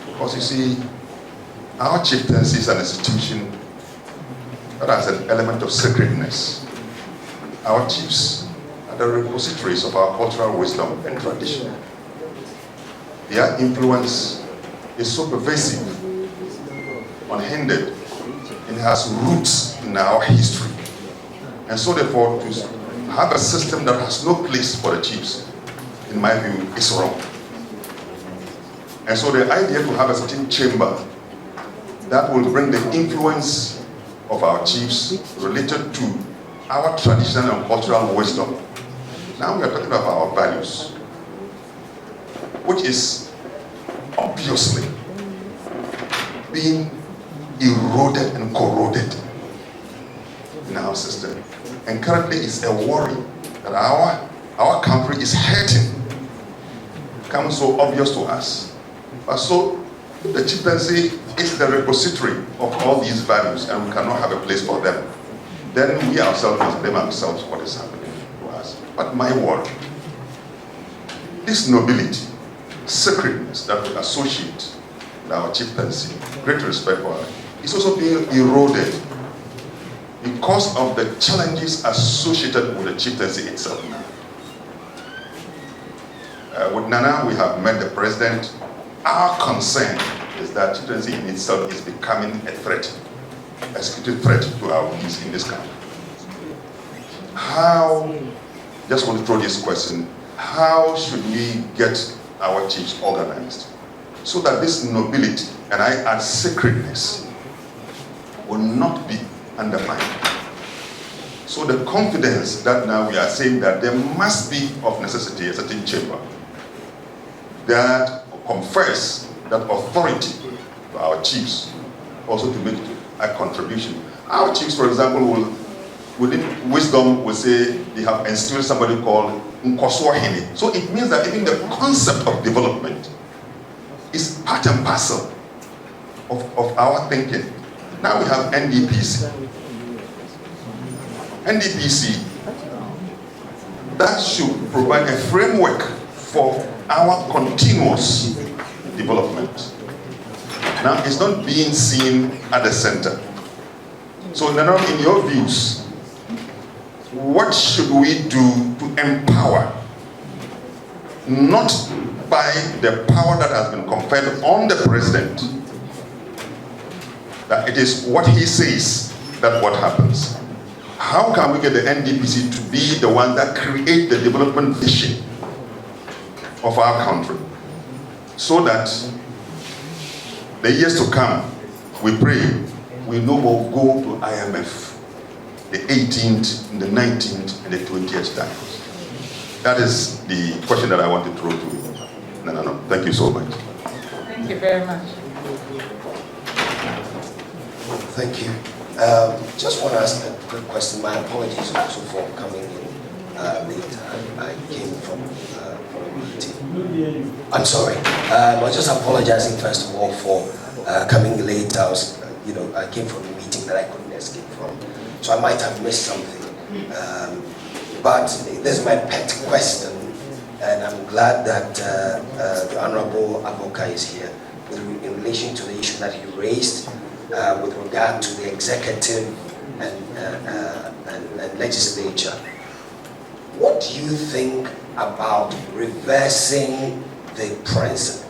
Because you see, our chieftaincy is an institution that has an element of sacredness. Our chiefs are the repositories of our cultural wisdom and tradition. Their influence is so pervasive, unhindered, and has roots in our history. And so therefore, to have a system that has no place for the chiefs, in my view, is wrong. And so the idea to have a certain chamber that will bring the influence of our chiefs related to our traditional and cultural wisdom. Now we are talking about our values, which is obviously being eroded and corroded in our system. And currently it's a worry that our country is hurting. Comes so obvious to us. But so the chieftaincy is the repository of all these values and we cannot have a place for them. Then we ourselves must blame ourselves for what is happening to us. But my word, this nobility, sacredness that we associate with our chieftaincy, great respect for it, is also being eroded because of the challenges associated with the chieftaincy itself now. With Nana, we have met the president. Our concern is that chieftaincy in itself is becoming a threat, a security threat to our peace in this country. How, just want to throw this question, how should we get our chiefs organized so that this nobility, and I add sacredness, will not be undermined? So the confidence that now we are saying that there must be of necessity a certain chamber that confers that authority to our chiefs also to make a contribution. Our chiefs, for example, will, within wisdom, will say they have instilled somebody called Nkoswahini. So it means that even the concept of development is part and parcel of our thinking. Now we have NDPC. NDPC, that should provide a framework for our continuous development. Now, it's not being seen at the center. So, Nana, in your views, what should we do to empower, not by the power that has been conferred on the president, that it is what he says that what happens? How can we get the NDPC to be the one that create the development vision of our country, so that the years to come, we pray, we no more go to IMF, the 18th, the 19th, and the 20th times? That is the question that I want to throw to you. No. Thank you so much. Thank you very much. Thank you. Just want to ask a quick question. My apologies also for coming in late. I came from a meeting. I'm sorry. I was just apologizing first of all for coming late. I came from a meeting that I couldn't escape from, so I might have missed something. But this is my pet question, and I'm glad that the Honorable Aboka is here. in relation to the issue that you raised with regard to the executive and legislature. What do you think about reversing the principle,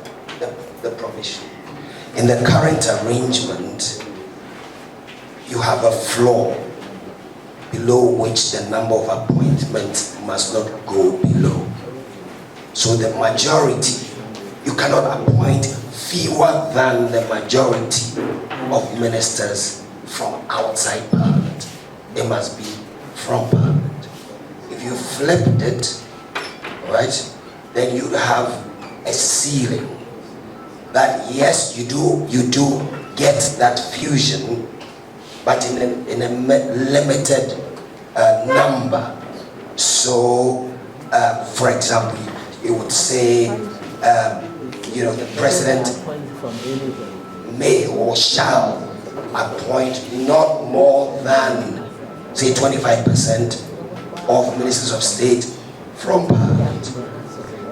the provision? In the current arrangement, you have a floor below which the number of appointments must not go below. So the majority, you cannot appoint fewer than the majority of ministers from outside Parliament. It must be from Parliament. If you flipped it, right, then you'd have a ceiling that yes, you do get that fusion, but in a limited number. So, for example, it would say, the president may or shall appoint not more than, say, 25% of ministers of state from Parliament.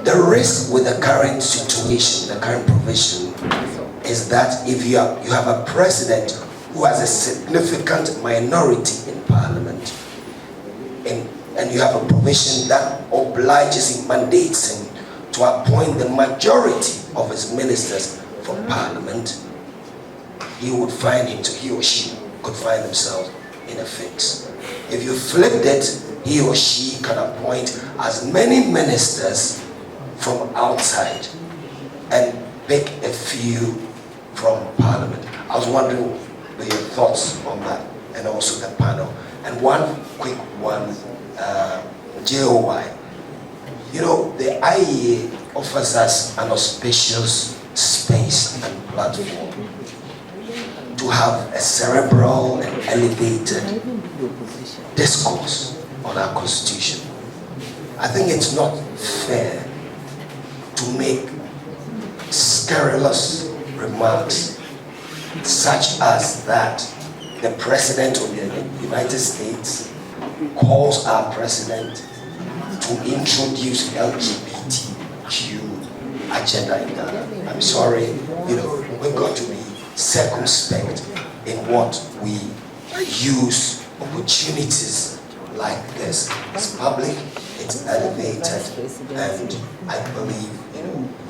The risk with the current situation, the current provision, is that if you have a president who has a significant minority in Parliament, and you have a provision that obliges him, mandates him to appoint the majority of his ministers from Parliament, he or she could find themselves in a fix. If you flipped it, he or she can appoint as many ministers from outside and pick a few from Parliament. I was wondering your thoughts on that, and also the panel. And one quick one, JOY. The IEA offers us an auspicious space and platform to have a cerebral and elevated discourse on our Constitution. I think it's not fair to make scurrilous remarks such as that the President of the United States calls our President to introduce LGBTQ agenda in Ghana. I'm sorry, we've got to be circumspect in what we use opportunities like this. It's public, it's elevated, and I believe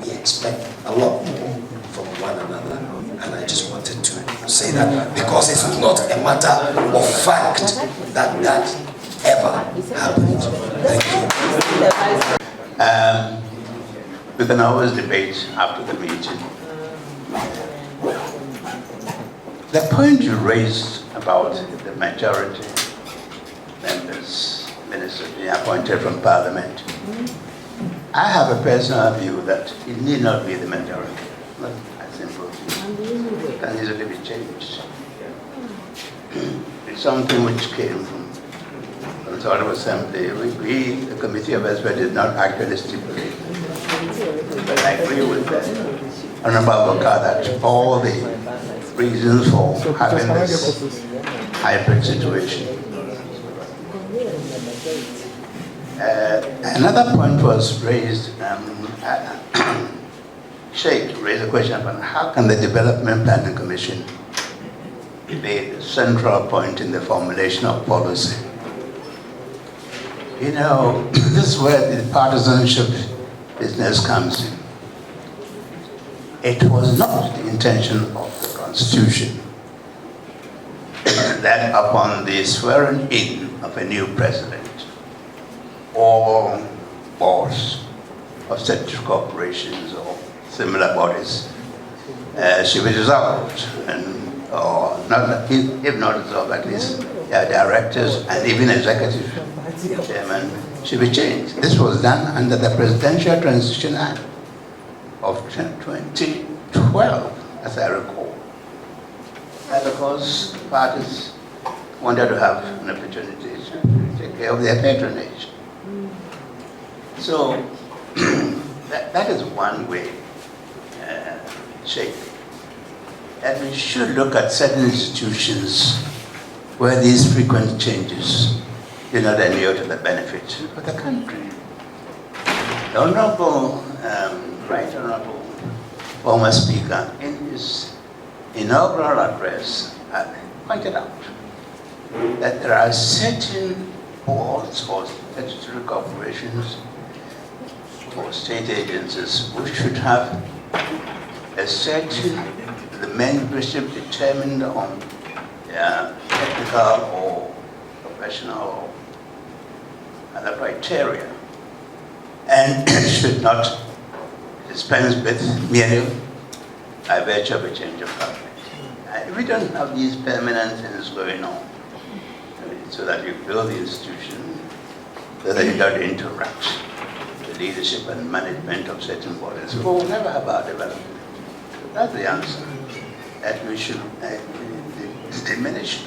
we expect a lot more from one another. And I just wanted to say that because it's not a matter of fact that ever happened. Thank you. We can always debate after the meeting. The point you raised about the majority ministers being appointed from Parliament, I have a personal view that it need not be the majority. Not as simple. It can easily be changed. It's something which came from the sort of assembly. We, the Committee of Experts, did not actually stipulate. But I agree with Honorable Avoka that all the reasons for having this hybrid situation. Another point was raised, Sheikh raised a question about how can the Development Planning Commission be the central point in the formulation of policy. This is where the partisanship business comes in. It was not the intention of the Constitution that upon the swearing in of a new president, all boards of statutory corporations or similar bodies should be dissolved, or not, if not dissolved, at least their directors and even executive chairman should be changed. This was done under the Presidential Transition Act of 2012, as I recall. And because parties wanted to have an opportunity to take care of their patronage. So that is one way, Sheikh, that we should look at certain institutions where these frequent changes do not inure to the benefit of the country. The Honorable, Right Honorable former speaker, in his inaugural address, pointed out that there are certain boards or statutory corporations or state agencies which should have a certain membership determined on technical or professional or other criteria, and should not dispense with merely by virtue of a change of government. And we don't have these permanent things going on, so that you build the institution, so that you don't interrupt the leadership and management of certain bodies. We will never have our development. That's the answer. That we should diminish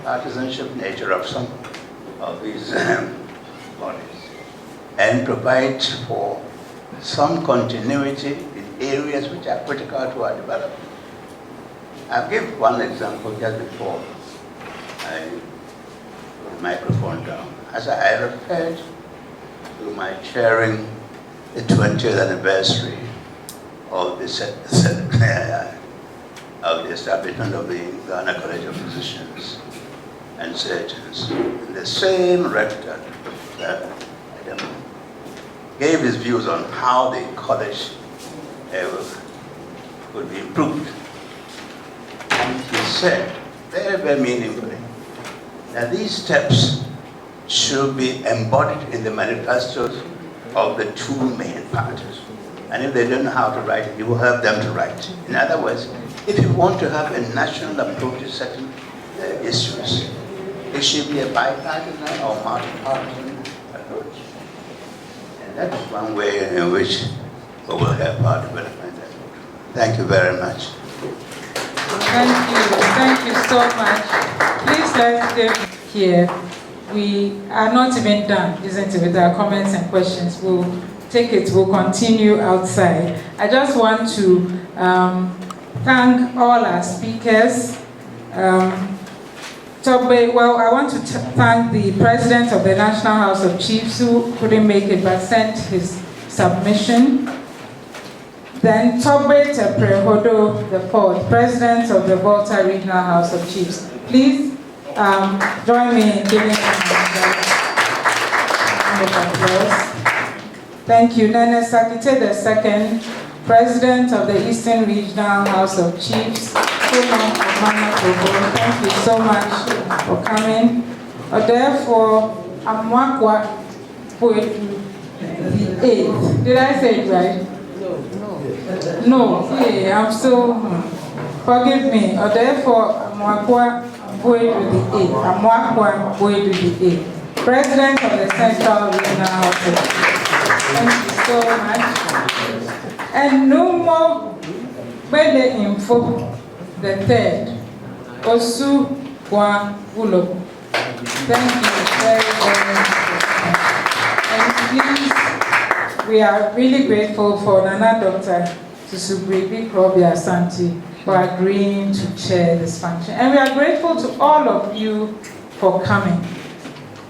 partisanship nature of some of these bodies and provide for some continuity in areas which are critical to our development. I'll give one example just before I put the microphone down. As I referred to my chairing the 20th anniversary of the establishment of the Ghana College of Physicians and Surgeons, the same rector gave his views on how the college could be improved. And he said, very, very meaningfully, that these steps should be embodied in the manifestos of the two main parties. And if they don't know how to write it, you will help them to write. In other words, if you want to have a national approach to certain issues, it should be a bipartisan or multi-partisan approach. And that is one way in which we will help our development effort. Thank you very much. Thank you so much. Please let's stay here. We are not even done, isn't it, with our comments and questions. We'll take it, we'll continue outside. I just want to thank all our speakers. I want to thank the President of the National House of Chiefs who couldn't make it but sent his submission. Then Tobe Teprehodo IV, President of the Volta Regional House of Chiefs. Please join me in giving him a round of applause. Thank you. Nene Sakite II, President of the Eastern Regional House of Chiefs. Thank you so much for coming. Therefore, Amwakwa the 8th. Did I say it right? No. Yeah, I'm so. Forgive me. Therefore, Amwakwa the 8th. Amwakwa the 8th. President of the Central Regional House of Chiefs. Thank you so much. And no more Bede Info the 3rd. Osu Kwa Ulo. Thank you very, very much. And please, we are really grateful for Nana Dr. Susubri Krobia Santi for agreeing to chair this function. And we are grateful to all of you for coming.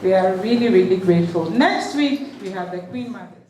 We are really, really grateful. Next week, we have the Queen Mother.